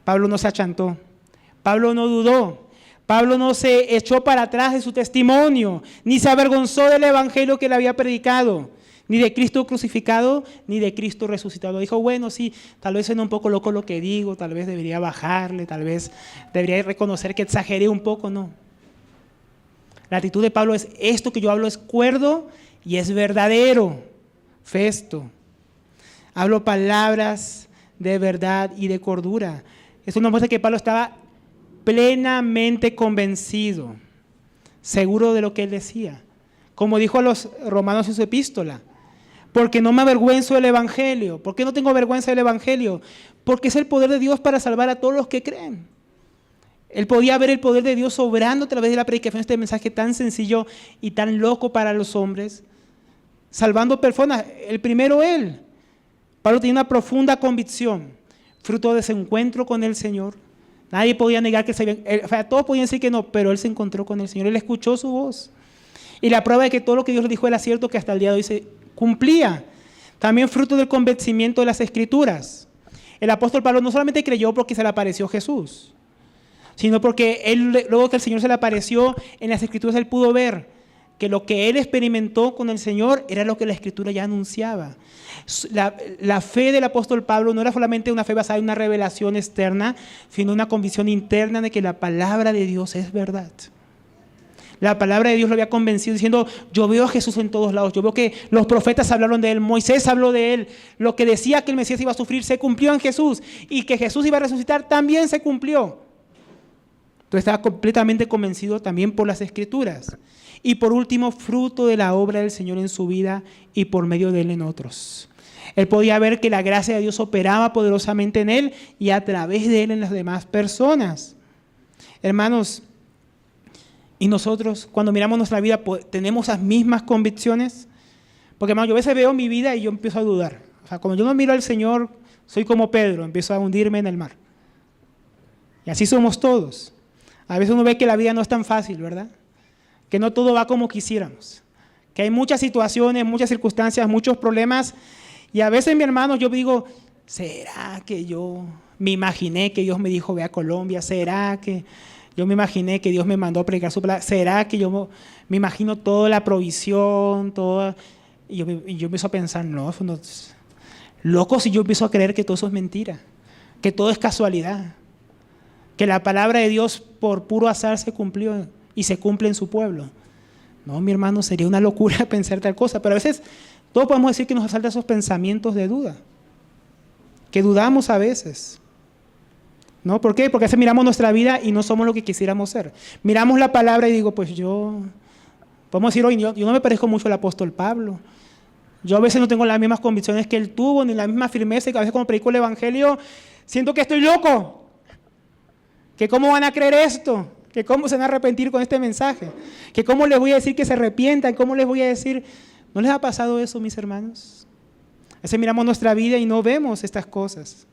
Pablo no se achantó. Pablo no dudó. Pablo no se echó para atrás de su testimonio, ni se avergonzó del evangelio que le había predicado. Ni de Cristo crucificado, ni de Cristo resucitado. Dijo, bueno, sí, tal vez suena un poco loco lo que digo, tal vez debería bajarle, tal vez debería reconocer que exageré un poco, no. La actitud de Pablo es, esto que yo hablo es cuerdo y es verdadero. Festo. Hablo palabras de verdad y de cordura. Esto nos muestra que Pablo estaba plenamente convencido, seguro de lo que él decía. Como dijo a los romanos en su epístola, porque no me avergüenzo del evangelio. ¿Por qué no tengo vergüenza del evangelio? Porque es el poder de Dios para salvar a todos los que creen. Él podía ver el poder de Dios obrando a través de la predicación de este mensaje tan sencillo y tan loco para los hombres, salvando personas. El primero él. Pablo tenía una profunda convicción, fruto de ese encuentro con el Señor. Nadie podía negar que todos podían decir que no, pero él se encontró con el Señor, él escuchó su voz. Y la prueba de que todo lo que Dios le dijo era cierto, que hasta el día de hoy se cumplía. También fruto del convencimiento de las Escrituras. El apóstol Pablo no solamente creyó porque se le apareció Jesús, sino porque él, luego que el Señor se le apareció en las Escrituras, él pudo ver que lo que él experimentó con el Señor era lo que la Escritura ya anunciaba. La fe del apóstol Pablo no era solamente una fe basada en una revelación externa, sino una convicción interna de que la palabra de Dios es verdad. La palabra de Dios lo había convencido diciendo, yo veo a Jesús en todos lados, yo veo que los profetas hablaron de él, Moisés habló de él, lo que decía que el Mesías iba a sufrir se cumplió en Jesús y que Jesús iba a resucitar también se cumplió. Entonces estaba completamente convencido también por las Escrituras. Y por último, fruto de la obra del Señor en su vida y por medio de él en otros. Él podía ver que la gracia de Dios operaba poderosamente en él y a través de él en las demás personas. Hermanos, y nosotros cuando miramos nuestra vida, ¿tenemos las mismas convicciones? Porque hermano, yo a veces veo mi vida y yo empiezo a dudar. O sea, cuando yo no miro al Señor, soy como Pedro, empiezo a hundirme en el mar. Y así somos todos. A veces uno ve que la vida no es tan fácil, ¿verdad? Que no todo va como quisiéramos. Que hay muchas situaciones, muchas circunstancias, muchos problemas. Y a veces, mi hermano, yo digo, ¿será que yo me imaginé que Dios me dijo, ve a Colombia? ¿Será que yo me imaginé que Dios me mandó a predicar su palabra? ¿Será que yo me imagino toda la provisión, toda? Y yo empiezo a pensar, no, loco si yo empiezo a creer que todo eso es mentira, que todo es casualidad, que la palabra de Dios por puro azar se cumplió y se cumple en su pueblo. No, mi hermano, sería una locura pensar tal cosa, pero a veces todos podemos decir que nos asaltan esos pensamientos de duda, que dudamos a veces. ¿No? ¿Por qué? Porque a veces miramos nuestra vida y no somos lo que quisiéramos ser. Miramos la palabra y digo, pues podemos decir hoy, yo no me parezco mucho al apóstol Pablo. Yo a veces no tengo las mismas convicciones que él tuvo, ni la misma firmeza, y a veces cuando predico el evangelio, siento que estoy loco. Que cómo van a creer esto, que cómo se van a arrepentir con este mensaje, que cómo les voy a decir que se arrepientan, cómo les voy a decir, ¿no les ha pasado eso, mis hermanos? A veces miramos nuestra vida y no vemos estas cosas.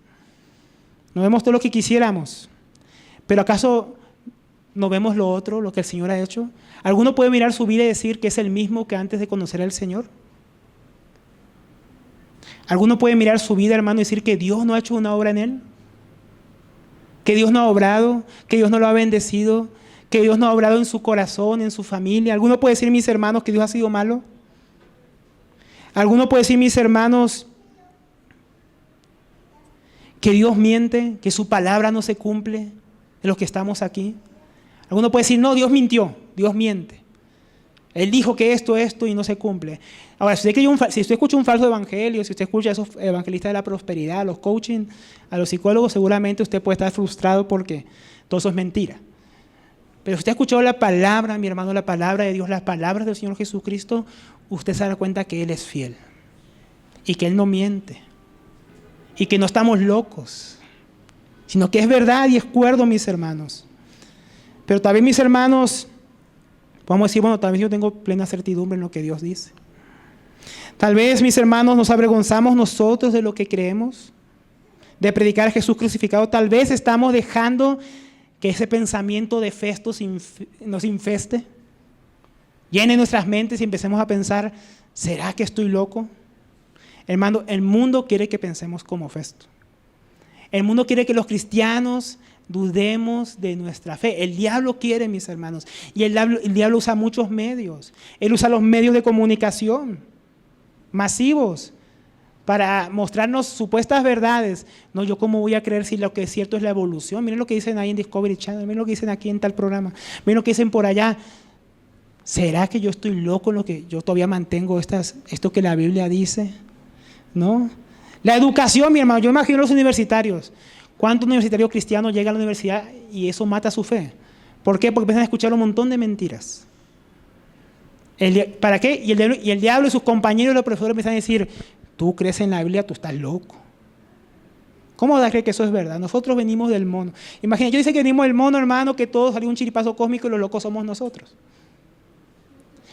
No vemos todo lo que quisiéramos, pero ¿acaso no vemos lo otro, lo que el Señor ha hecho? ¿Alguno puede mirar su vida y decir que es el mismo que antes de conocer al Señor? ¿Alguno puede mirar su vida, hermano, y decir que Dios no ha hecho una obra en él? ¿Que Dios no ha obrado? ¿Que Dios no lo ha bendecido? ¿Que Dios no ha obrado en su corazón, en su familia? ¿Alguno puede decir, mis hermanos, que Dios ha sido malo? ¿Alguno puede decir, mis hermanos, que Dios miente, que su palabra no se cumple de los que estamos aquí? Alguno puede decir, no, Dios mintió, Dios miente. Él dijo que esto y no se cumple. Ahora, si usted escucha un falso evangelio, si usted escucha a esos evangelistas de la prosperidad, a los coaching, a los psicólogos, seguramente usted puede estar frustrado porque todo eso es mentira. Pero si usted ha escuchado la palabra, mi hermano, la palabra de Dios, las palabras del Señor Jesucristo, usted se da cuenta que Él es fiel y que Él no miente y que no estamos locos, sino que es verdad y es cuerdo, mis hermanos. Pero también, mis hermanos, vamos a decir, bueno, tal vez yo tengo plena certidumbre en lo que Dios dice. Tal vez, mis hermanos, nos avergonzamos nosotros de lo que creemos, de predicar a Jesús crucificado. Tal vez estamos dejando que ese pensamiento de Festo nos infeste, llene nuestras mentes y empecemos a pensar, ¿será que estoy loco? Hermano, el mundo quiere que pensemos como Festo. El mundo quiere que los cristianos dudemos de nuestra fe. El diablo quiere, mis hermanos, y el diablo usa muchos medios. Él usa los medios de comunicación masivos para mostrarnos supuestas verdades. No, yo cómo voy a creer si lo que es cierto es la evolución. Miren lo que dicen ahí en Discovery Channel, miren lo que dicen aquí en tal programa, miren lo que dicen por allá. ¿Será que yo estoy loco en lo que yo todavía mantengo esto que la Biblia dice? ¿No? La educación, mi hermano, yo imagino a los universitarios. ¿Cuántos universitarios cristianos llegan a la universidad y eso mata su fe? ¿Por qué? Porque empiezan a escuchar un montón de mentiras. ¿Para qué? Y el diablo y sus compañeros y los profesores empiezan a decir, tú crees en la Biblia, tú estás loco. ¿Cómo vas a creer que eso es verdad? Nosotros venimos del mono. Imagina, yo dice que venimos del mono, hermano, que todo salió un chiripazo cósmico y los locos somos nosotros.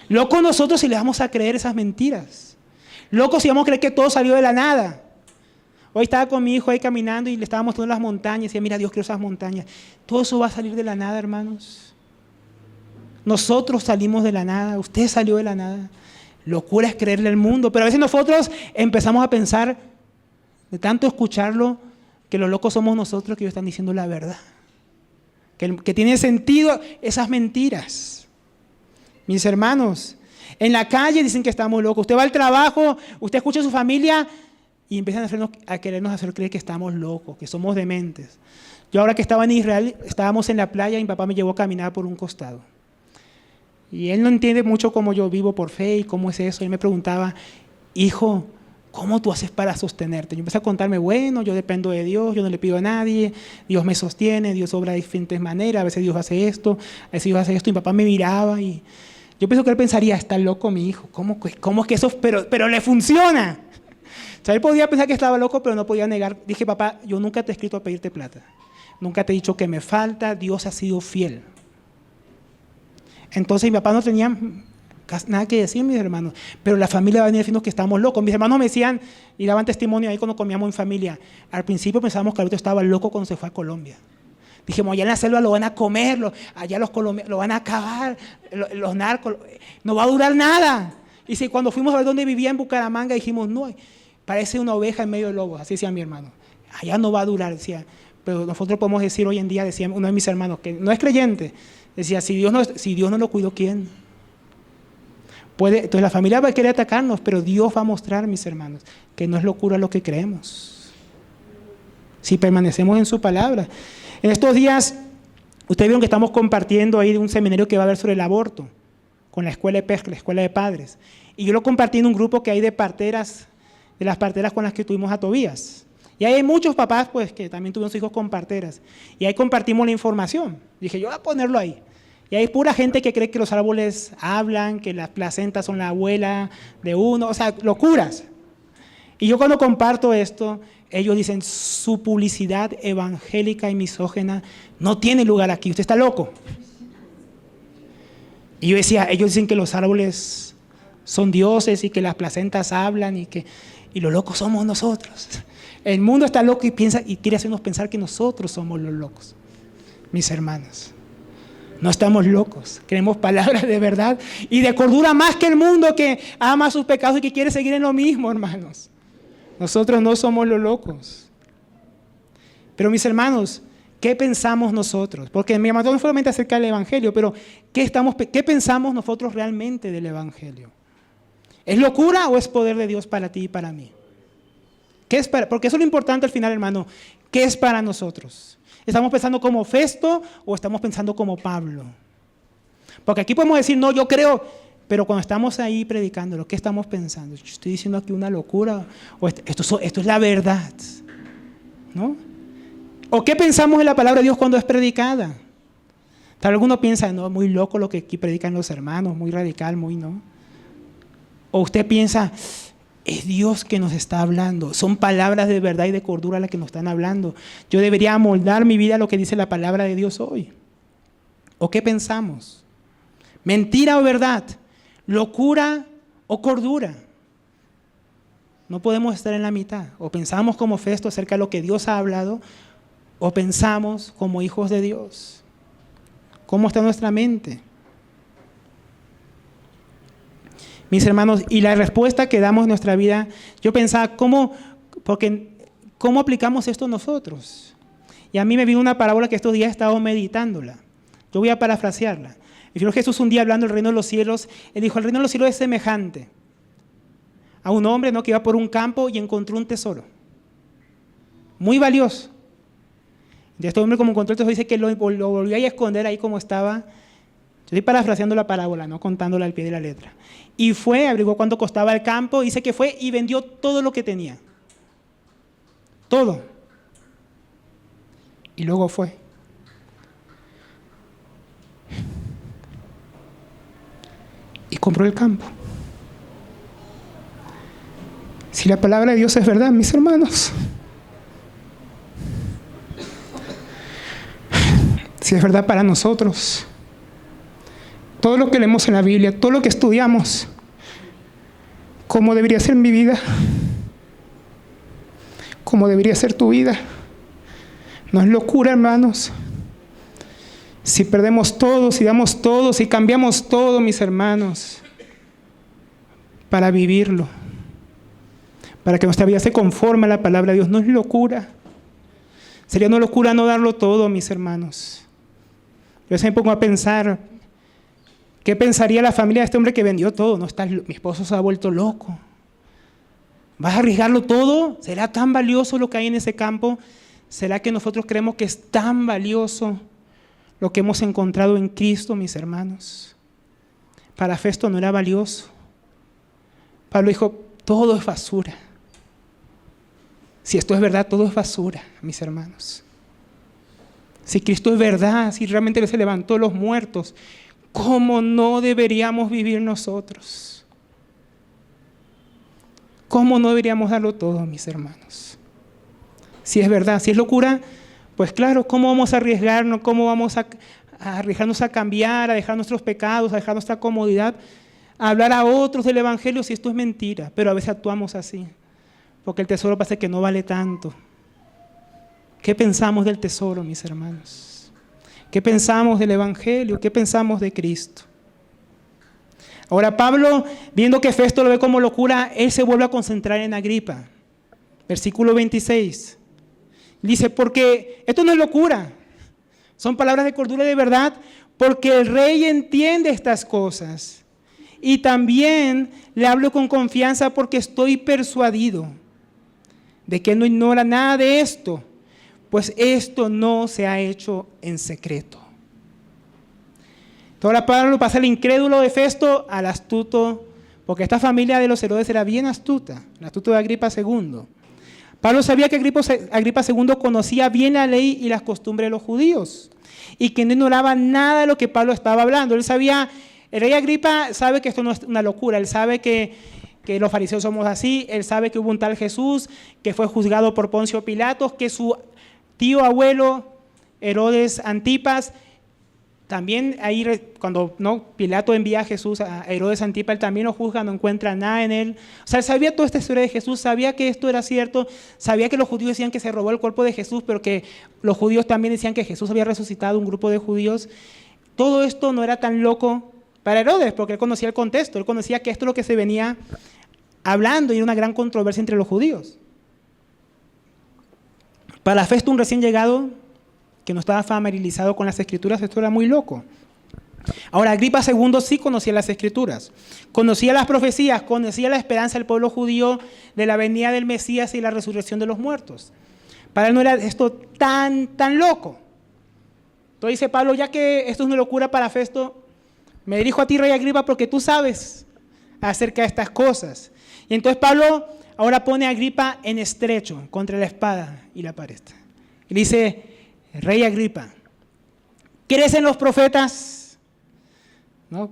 Locos nosotros si le vamos a creer esas mentiras. Locos si vamos a creer que todo salió de la nada. Hoy estaba con mi hijo ahí caminando y le estaba mostrando las montañas y decía, mira, Dios creó esas montañas. Todo eso va a salir de la nada, hermanos. Nosotros salimos de la nada, usted salió de la nada. Locura es creerle al mundo, pero a veces nosotros empezamos a pensar, de tanto escucharlo, que los locos somos nosotros, que ellos están diciendo la verdad. Que tiene sentido esas mentiras. Mis hermanos, en la calle dicen que estamos locos. Usted va al trabajo, usted escucha a su familia y empiezan a querernos hacer creer que estamos locos, que somos dementes. Yo ahora que estaba en Israel, estábamos en la playa y mi papá me llevó a caminar por un costado. Y él no entiende mucho cómo yo vivo por fe y cómo es eso. Él me preguntaba, hijo, ¿cómo tú haces para sostenerte? Yo empecé a contarme, bueno, yo dependo de Dios, yo no le pido a nadie, Dios me sostiene, Dios obra de diferentes maneras, a veces Dios hace esto, a veces Dios hace esto. Y mi papá me miraba y yo pienso que él pensaría, está loco mi hijo, ¿cómo es que eso? Pero le funciona. O sea, él podía pensar que estaba loco, pero no podía negar. Dije, papá, yo nunca te he escrito a pedirte plata. Nunca te he dicho que me falta, Dios ha sido fiel. Entonces mi papá no tenía nada que decir, mis hermanos, pero la familia venía diciendo que estábamos locos. Mis hermanos me decían y daban testimonio ahí cuando comíamos en familia. Al principio pensábamos que Alberto estaba loco cuando se fue a Colombia. Dijimos, allá en la selva lo van a comer, allá los colombianos lo van a acabar, los narcos, no va a durar nada. Y si cuando fuimos a ver dónde vivía en Bucaramanga, dijimos, no, parece una oveja en medio de lobos, así decía mi hermano. Allá no va a durar, decía. Pero nosotros podemos decir hoy en día, decía uno de mis hermanos, que no es creyente, decía, si Dios no lo cuidó, ¿quién? Entonces la familia va a querer atacarnos, pero Dios va a mostrar, mis hermanos, que no es locura lo que creemos. Si permanecemos en su palabra. En estos días, ustedes vieron que estamos compartiendo ahí de un seminario que va a haber sobre el aborto, con la escuela de pesca, la escuela de padres. Y yo lo compartí en un grupo que hay de las parteras con las que tuvimos a Tobías. Y ahí hay muchos papás pues, que también tuvieron sus hijos con parteras. Y ahí compartimos la información. Dije, yo voy a ponerlo ahí. Y hay pura gente que cree que los árboles hablan, que las placentas son la abuela de uno, o sea, locuras. Y yo cuando comparto esto, ellos dicen, su publicidad evangélica y misógena no tiene lugar aquí, usted está loco. Y yo decía, ellos dicen que los árboles son dioses y que las placentas hablan y los locos somos nosotros. El mundo está loco y quiere hacernos pensar que nosotros somos los locos. Mis hermanos, no estamos locos, queremos palabras de verdad y de cordura más que el mundo que ama sus pecados y que quiere seguir en lo mismo, hermanos. Nosotros no somos los locos. Pero mis hermanos, ¿qué pensamos nosotros? Porque mi llamado no fue solamente acerca del Evangelio, pero ¿qué pensamos nosotros realmente del Evangelio? ¿Es locura o es poder de Dios para ti y para mí? Porque eso es lo importante al final, hermano. ¿Qué es para nosotros? ¿Estamos pensando como Festo o estamos pensando como Pablo? Porque aquí podemos decir, no, yo creo Pero cuando estamos ahí predicándolo, ¿qué estamos pensando? Yo estoy diciendo aquí una locura, o esto es la verdad, ¿no? ¿O qué pensamos de la palabra de Dios cuando es predicada? Tal vez alguno piensa, no, muy loco lo que aquí predican los hermanos, muy radical, muy no. O usted piensa, es Dios que nos está hablando, son palabras de verdad y de cordura las que nos están hablando. Yo debería amoldar mi vida a lo que dice la palabra de Dios hoy. ¿O qué pensamos? ¿Mentira o verdad? ¿Locura o cordura? No podemos estar en la mitad. O pensamos como Festo acerca de lo que Dios ha hablado, o pensamos como hijos de Dios. ¿Cómo está nuestra mente? Mis hermanos, y la respuesta que damos en nuestra vida, yo pensaba, ¿cómo aplicamos esto nosotros? Y a mí me vino una parábola que estos días he estado meditándola. Yo voy a parafrasearla. Y Señor Jesús un día hablando del reino de los cielos, Él dijo, el reino de los cielos es semejante a un hombre, ¿no?, que iba por un campo y encontró un tesoro muy valioso. De este hombre, como encontró el tesoro, dice que lo volvió a esconder ahí como estaba. Yo estoy parafraseando la parábola, no contándola al pie de la letra. Y fue, averiguó cuánto costaba el campo, dice que fue y vendió todo lo que tenía. Todo. Y luego fue. Y compró el campo. Si la palabra de Dios es verdad, mis hermanos, si es verdad para nosotros, todo lo que leemos en la Biblia, todo lo que estudiamos, ¿cómo debería ser mi vida? ¿Cómo debería ser tu vida? No es locura, hermanos. Si perdemos todo, si damos todo, si cambiamos todo, mis hermanos, para vivirlo, para que nuestra vida se conforme a la palabra de Dios, no es locura. Sería una locura no darlo todo, mis hermanos. Yo siempre me pongo a pensar, ¿qué pensaría la familia de este hombre que vendió todo? No, mi esposo se ha vuelto loco. ¿Vas a arriesgarlo todo? ¿Será tan valioso lo que hay en ese campo? ¿Será que nosotros creemos que es tan valioso lo que hemos encontrado en Cristo, mis hermanos? Para Festo no era valioso. Pablo dijo, todo es basura. Si esto es verdad, todo es basura, mis hermanos. Si Cristo es verdad, si realmente Él se levantó de los muertos, ¿cómo no deberíamos vivir nosotros? ¿Cómo no deberíamos darlo todo, mis hermanos? Si es verdad, si es locura, pues claro, ¿cómo vamos a arriesgarnos? ¿Cómo vamos a arriesgarnos a cambiar, a dejar nuestros pecados, a dejar nuestra comodidad, a hablar a otros del Evangelio si esto es mentira? Pero a veces actuamos así, porque el tesoro parece que no vale tanto. ¿Qué pensamos del tesoro, mis hermanos? ¿Qué pensamos del Evangelio? ¿Qué pensamos de Cristo? Ahora Pablo, viendo que Festo lo ve como locura, él se vuelve a concentrar en Agripa. Versículo 26. Dice, porque esto no es locura, son palabras de cordura y de verdad, porque el rey entiende estas cosas. Y también le hablo con confianza porque estoy persuadido de que él no ignora nada de esto, pues esto no se ha hecho en secreto. Ahora Pablo pasa el incrédulo de Festo al astuto, porque esta familia de los Herodes era bien astuta, el astuto de Agripa II. Pablo sabía que Agripa II conocía bien la ley y las costumbres de los judíos y que no ignoraba nada de lo que Pablo estaba hablando. Él sabía, el rey Agripa sabe que esto no es una locura, él sabe que los fariseos somos así, él sabe que hubo un tal Jesús que fue juzgado por Poncio Pilatos, que su tío abuelo Herodes Antipas, también ahí cuando Pilato envía a Jesús a Herodes Antipas, él también lo juzga, no encuentra nada en él. O sea, él sabía toda esta historia de Jesús, sabía que esto era cierto, sabía que los judíos decían que se robó el cuerpo de Jesús, pero que los judíos también decían que Jesús había resucitado, un grupo de judíos. Todo esto no era tan loco para Herodes, porque él conocía el contexto, él conocía que esto es lo que se venía hablando y era una gran controversia entre los judíos. Para Festo, un recién llegado que no estaba familiarizado con las Escrituras, esto era muy loco. Ahora, Agripa II sí conocía las Escrituras, conocía las profecías, conocía la esperanza del pueblo judío de la venida del Mesías y la resurrección de los muertos. Para él no era esto tan loco. Entonces dice Pablo, ya que esto es una locura para Festo, Me dirijo a ti, rey Agripa, porque tú sabes acerca de estas cosas. Y entonces Pablo ahora pone a Agripa en estrecho contra la espada y la pared. Y dice, rey Agripa, ¿crees en los profetas? ¿No?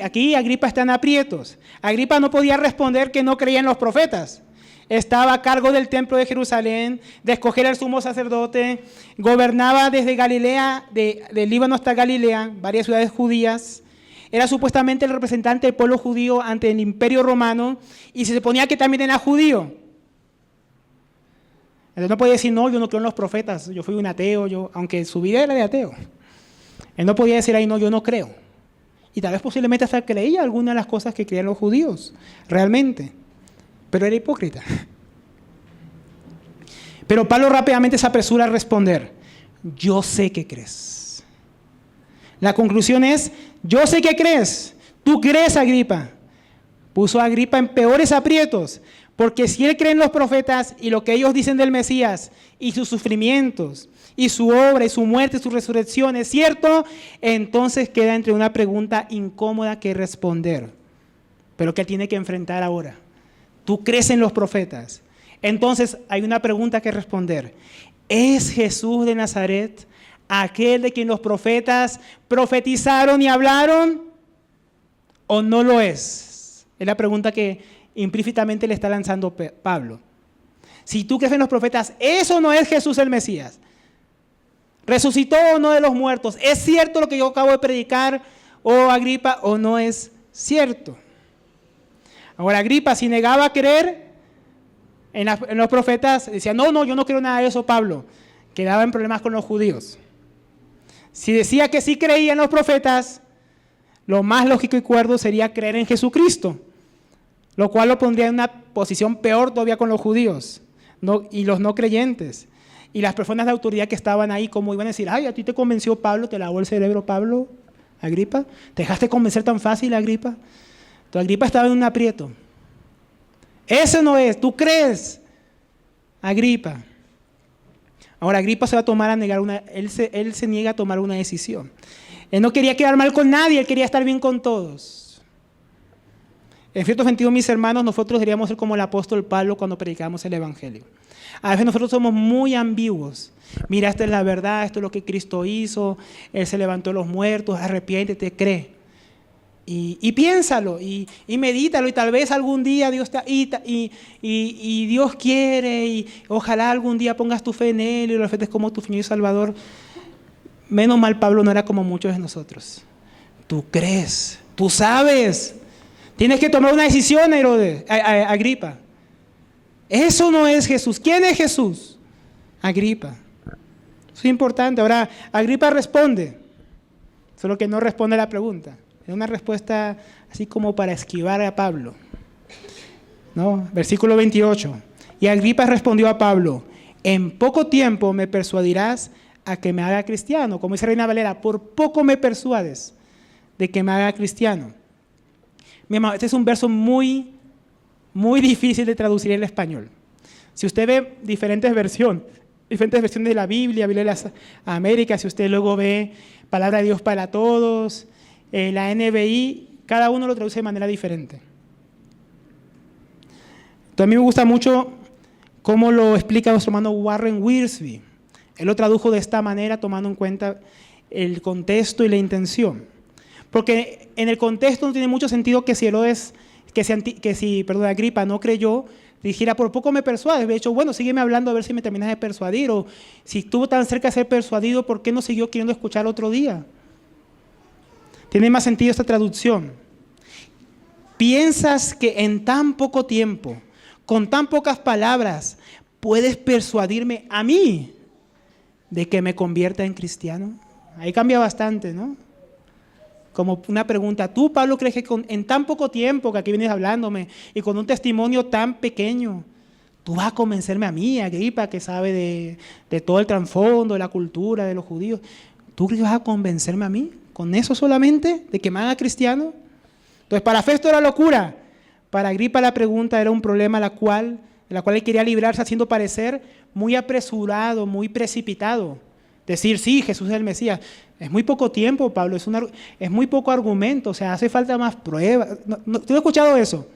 Aquí Agripa está en aprietos. Agripa no podía responder que no creía en los profetas. Estaba a cargo del templo de Jerusalén, de escoger al sumo sacerdote, gobernaba desde Galilea, del Líbano hasta Galilea, varias ciudades judías. Era supuestamente el representante del pueblo judío ante el imperio romano y se suponía que también era judío. Entonces no podía decir, no, yo no creo en los profetas, yo fui un ateo, aunque su vida era de ateo. Él no podía decir ahí, no, yo no creo. Y tal vez posiblemente hasta creía algunas de las cosas que creían los judíos, realmente. Pero era hipócrita. Pero Pablo rápidamente se apresura a responder, yo sé que crees. La conclusión es, yo sé que crees. Tú crees, Agripa. Puso a Agripa en peores aprietos, porque si él cree en los profetas y lo que ellos dicen del Mesías y sus sufrimientos y su obra y su muerte y su resurrección es cierto, entonces queda entre una pregunta incómoda que responder, pero que él tiene que enfrentar ahora. Tú crees en los profetas. Entonces hay una pregunta que responder. ¿Es Jesús de Nazaret aquel de quien los profetas profetizaron y hablaron? ¿O no lo es? Es la pregunta que implícitamente le está lanzando Pablo. Si tú crees en los profetas, eso no es Jesús el Mesías. ¿Resucitó o no de los muertos? ¿Es cierto lo que yo acabo de predicar, oh Agripa, o no es cierto? Ahora Agripa, si negaba a creer en los profetas, decía, no, yo no creo nada de eso, Pablo. Quedaba en problemas con los judíos. Si decía que sí creía en los profetas, lo más lógico y cuerdo sería creer en Jesucristo, lo cual lo pondría en una posición peor todavía con los judíos y los no creyentes. Y las personas de autoridad que estaban ahí, como iban a decir, ay, a ti te convenció Pablo, te lavó el cerebro Pablo, Agripa, ¿te dejaste convencer tan fácil, Agripa? Entonces Agripa estaba en un aprieto. Eso no es, tú crees, Agripa. Ahora Agripa se va a tomar a negar él se niega a tomar una decisión. Él no quería quedar mal con nadie, él quería estar bien con todos. En cierto sentido, mis hermanos, nosotros deberíamos ser como el apóstol Pablo cuando predicamos el Evangelio. A veces nosotros somos muy ambiguos. Mira, esta es la verdad, esto es lo que Cristo hizo, Él se levantó de los muertos, arrepiéntete, cree. Y piénsalo, y medítalo, y tal vez algún día Dios y Dios quiere, y ojalá algún día pongas tu fe en Él y lo aceptes como tu Señor y Salvador. Menos mal Pablo no era como muchos de nosotros. Tú crees, tú sabes. Tienes que tomar una decisión, Agripa. Eso no es Jesús. ¿Quién es Jesús? Agripa. Eso es importante. Ahora, Agripa responde, solo que no responde a la pregunta. Es una respuesta así como para esquivar a Pablo. ¿No? Versículo 28. Y Agripa respondió a Pablo, en poco tiempo me persuadirás a que me haga cristiano. Como dice Reina Valera, por poco me persuades de que me haga cristiano. Mi hermano, este es un verso muy difícil de traducir en el español. Si usted ve diferentes versiones de la Biblia de las Américas, si usted luego ve Palabra de Dios para Todos, la NBI, cada uno lo traduce de manera diferente. Entonces, a mí me gusta mucho cómo lo explica nuestro hermano Warren Wiersbe. Él lo tradujo de esta manera, tomando en cuenta el contexto y la intención. Porque en el contexto no tiene mucho sentido que si Agripa no creyó, dijera, por poco me persuades. De hecho, bueno, sígueme hablando a ver si me terminas de persuadir. O si estuvo tan cerca de ser persuadido, ¿por qué no siguió queriendo escuchar otro día? Tiene más sentido esta traducción. ¿Piensas que en tan poco tiempo, con tan pocas palabras, puedes persuadirme a mí de que me convierta en cristiano? Ahí cambia bastante, ¿no? Como una pregunta, ¿tú, Pablo, crees que en tan poco tiempo que aquí vienes hablándome y con un testimonio tan pequeño, tú vas a convencerme a mí, Agripa, que sabe de todo el trasfondo, de la cultura, de los judíos? ¿Tú crees que vas a convencerme a mí con eso solamente, de que me haga cristiano? Entonces, para Festo era locura. Para Agripa la pregunta era un problema de la cual él quería librarse haciendo parecer muy apresurado, muy precipitado. Decir, sí, Jesús es el Mesías. Es muy poco tiempo, Pablo, es muy poco argumento, o sea, hace falta más pruebas. ¿Tú has escuchado eso?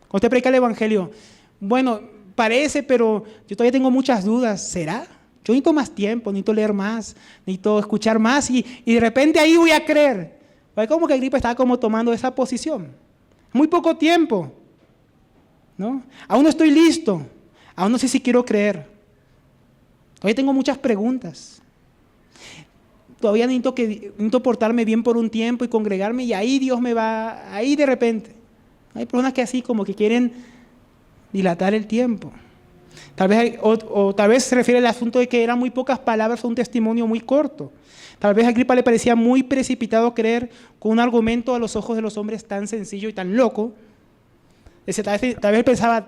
Cuando usted predica el Evangelio, bueno, parece, pero yo todavía tengo muchas dudas. ¿Será? Yo necesito más tiempo, necesito leer más, necesito escuchar más y de repente ahí voy a creer. ¿Ve cómo que Agripa estaba como tomando esa posición? Muy poco tiempo, ¿no? Aún no estoy listo, aún no sé si quiero creer. Todavía tengo muchas preguntas. Todavía necesito portarme bien por un tiempo y congregarme y ahí Dios me va, ahí de repente. Hay personas que así como que quieren dilatar el tiempo. Tal vez se refiere al asunto de que eran muy pocas palabras o un testimonio muy corto. Tal vez a Agripa le parecía muy precipitado creer con un argumento a los ojos de los hombres tan sencillo y tan loco. Tal vez pensaba,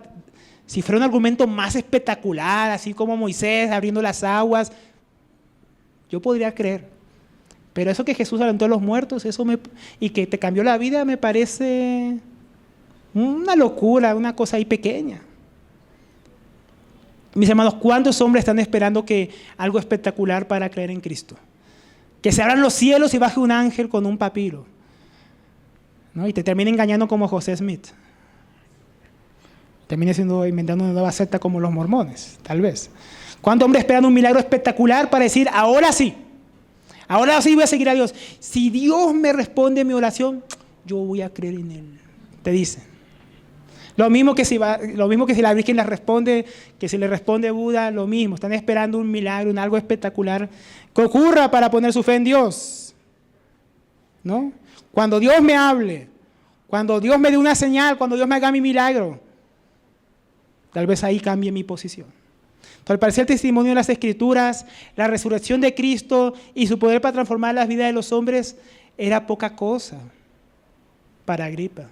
si fuera un argumento más espectacular, así como Moisés abriendo las aguas, yo podría creer. Pero eso que Jesús alentó a los muertos, y que te cambió la vida, me parece una locura, una cosa ahí pequeña. Mis hermanos, ¿cuántos hombres están esperando algo espectacular para creer en Cristo? Que se abran los cielos y baje un ángel con un papiro, ¿no? Y te termine engañando como José Smith. Termine inventando una nueva secta como los mormones, tal vez. ¿Cuántos hombres esperan un milagro espectacular para decir, ahora sí voy a seguir a Dios? Si Dios me responde mi oración, yo voy a creer en Él. Te dicen. Lo mismo que si la Virgen les responde, que si le responde Buda, lo mismo. Están esperando un milagro, algo espectacular que ocurra para poner su fe en Dios, ¿no? Cuando Dios me hable, cuando Dios me dé una señal, cuando Dios me haga mi milagro, tal vez ahí cambie mi posición. Entonces, al parecer el testimonio de las Escrituras, la resurrección de Cristo y su poder para transformar las vidas de los hombres era poca cosa para Agripa,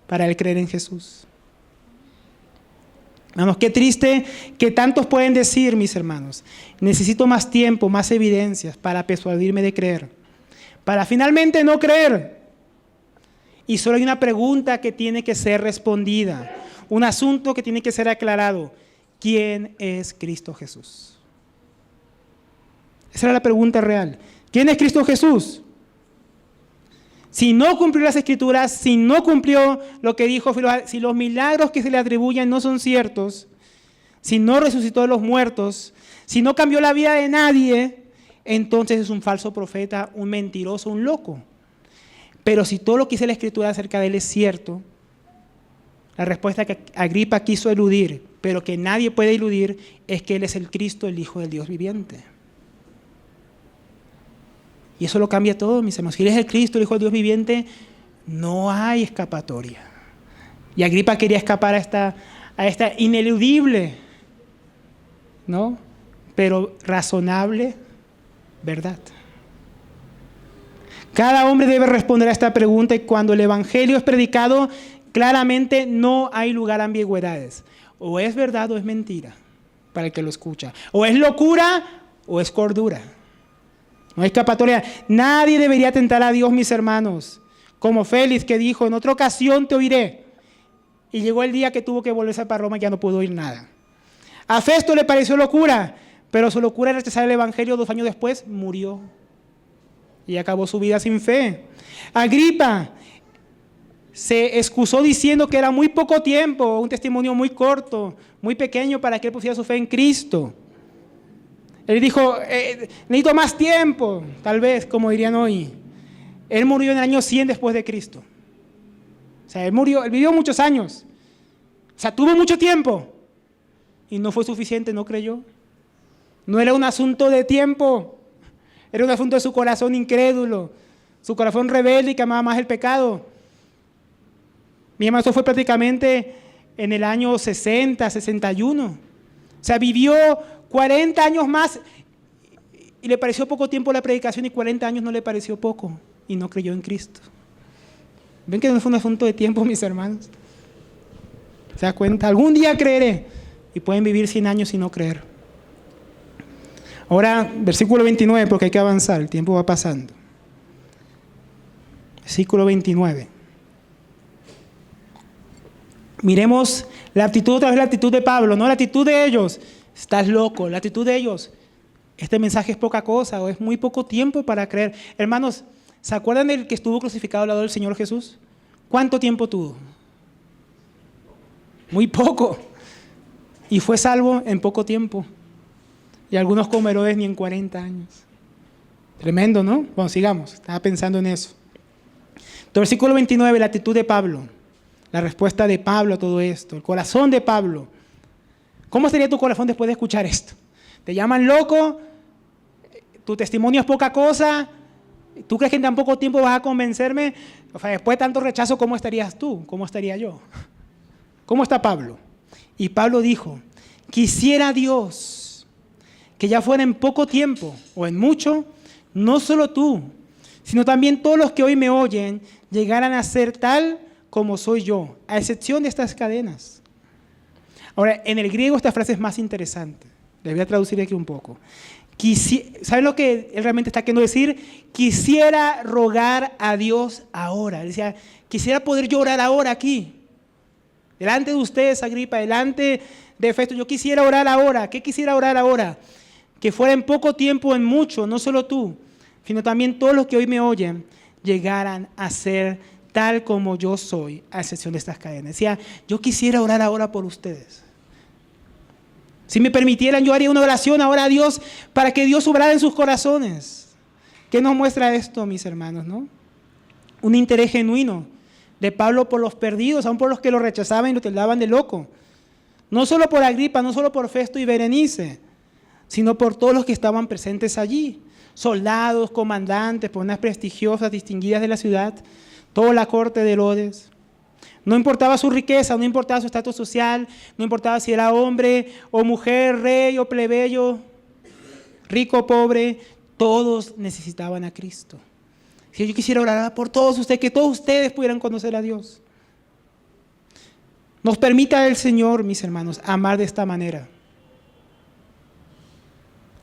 para él creer en Jesús. Hermanos, qué triste que tantos pueden decir, mis hermanos, necesito más tiempo, más evidencias para persuadirme de creer, para finalmente no creer. Y solo hay una pregunta que tiene que ser respondida, un asunto que tiene que ser aclarado. ¿Quién es Cristo Jesús? Esa era la pregunta real. ¿Quién es Cristo Jesús? Si no cumplió las Escrituras, si no cumplió lo que dijo, si los milagros que se le atribuyen no son ciertos, si no resucitó de los muertos, si no cambió la vida de nadie, entonces es un falso profeta, un mentiroso, un loco. Pero si todo lo que dice la Escritura acerca de él es cierto, la respuesta que Agripa quiso eludir, pero que nadie puede eludir, es que él es el Cristo, el Hijo del Dios viviente. Y eso lo cambia todo, mis hermanos. Si él es el Cristo, el Hijo del Dios viviente, no hay escapatoria. Y Agripa quería escapar a esta ineludible, ¿no? Pero razonable verdad. Cada hombre debe responder a esta pregunta y cuando el Evangelio es predicado, claramente no hay lugar a ambigüedades. O es verdad o es mentira para el que lo escucha. O es locura o es cordura. No hay escapatoria. Nadie debería tentar a Dios, mis hermanos. Como Félix que dijo, en otra ocasión te oiré. Y llegó el día que tuvo que volverse para Roma y ya no pudo oír nada. A Festo le pareció locura, pero su locura de rechazar el Evangelio 2 años después murió. Y acabó su vida sin fe. Agripa se excusó diciendo que era muy poco tiempo, un testimonio muy corto, muy pequeño para que él pusiera su fe en Cristo. Él dijo, necesito más tiempo, tal vez, como dirían hoy. Él murió en el año 100 después de Cristo. O sea, él vivió muchos años. O sea, tuvo mucho tiempo. Y no fue suficiente, no creyó. No era un asunto de tiempo. Era un asunto de su corazón incrédulo. Su corazón rebelde y que amaba más el pecado. Mi hermano, eso fue prácticamente en el año 60, 61. O sea, vivió 40 años más y le pareció poco tiempo la predicación y 40 años no le pareció poco y no creyó en Cristo. ¿Ven que no fue un asunto de tiempo, mis hermanos? ¿Se da cuenta? Algún día creeré y pueden vivir 100 años y no creer. Ahora, versículo 29, porque hay que avanzar, el tiempo va pasando. Versículo 29. Miremos la actitud, otra vez la actitud de Pablo, no la actitud de ellos. Estás loco, la actitud de ellos. este mensaje es poca cosa o es muy poco tiempo para creer. Hermanos, ¿se acuerdan del que estuvo crucificado al lado del Señor Jesús? ¿Cuánto tiempo tuvo? Muy poco. Y fue salvo en poco tiempo. Y algunos como Herodes ni en 40 años. Tremendo, ¿no? Bueno, sigamos. Estaba pensando en eso. Entonces, versículo 29, la actitud de Pablo. La respuesta de Pablo a todo esto. El corazón de Pablo. ¿Cómo sería tu corazón después de escuchar esto? ¿Te llaman loco? ¿Tu testimonio es poca cosa? ¿Tú crees que en tan poco tiempo vas a convencerme? O sea, después de tanto rechazo, ¿cómo estarías tú? ¿Cómo estaría yo? ¿Cómo está Pablo? Y Pablo dijo, quisiera Dios que ya fuera en poco tiempo o en mucho, no solo tú, sino también todos los que hoy me oyen llegaran a ser tal como soy yo, a excepción de estas cadenas. Ahora, en el griego esta frase es más interesante. Les voy a traducir aquí un poco. ¿Saben lo que él realmente está queriendo decir? Quisiera rogar a Dios ahora. Él decía, quisiera poder llorar ahora aquí. Delante de ustedes, Agripa, delante de Festo. Yo quisiera orar ahora. ¿Qué quisiera orar ahora? Que fuera en poco tiempo o en mucho, no solo tú, sino también todos los que hoy me oyen, llegaran a ser tal como yo soy, a excepción de estas cadenas. Decía, yo quisiera orar ahora por ustedes. Si me permitieran, yo haría una oración ahora a Dios para que Dios obrara en sus corazones. ¿Qué nos muestra esto, mis hermanos, no? Un interés genuino de Pablo por los perdidos, aún por los que lo rechazaban y lo tildaban de loco. No solo por Agripa, no solo por Festo y Berenice, sino por todos los que estaban presentes allí. Soldados, comandantes, personas prestigiosas, distinguidas de la ciudad, toda la corte de Herodes. No importaba su riqueza, no importaba su estatus social, no importaba si era hombre o mujer, rey o plebeyo, rico o pobre, todos necesitaban a Cristo. Si yo quisiera orar por todos ustedes, que todos ustedes pudieran conocer a Dios. Nos permita el Señor, mis hermanos, amar de esta manera,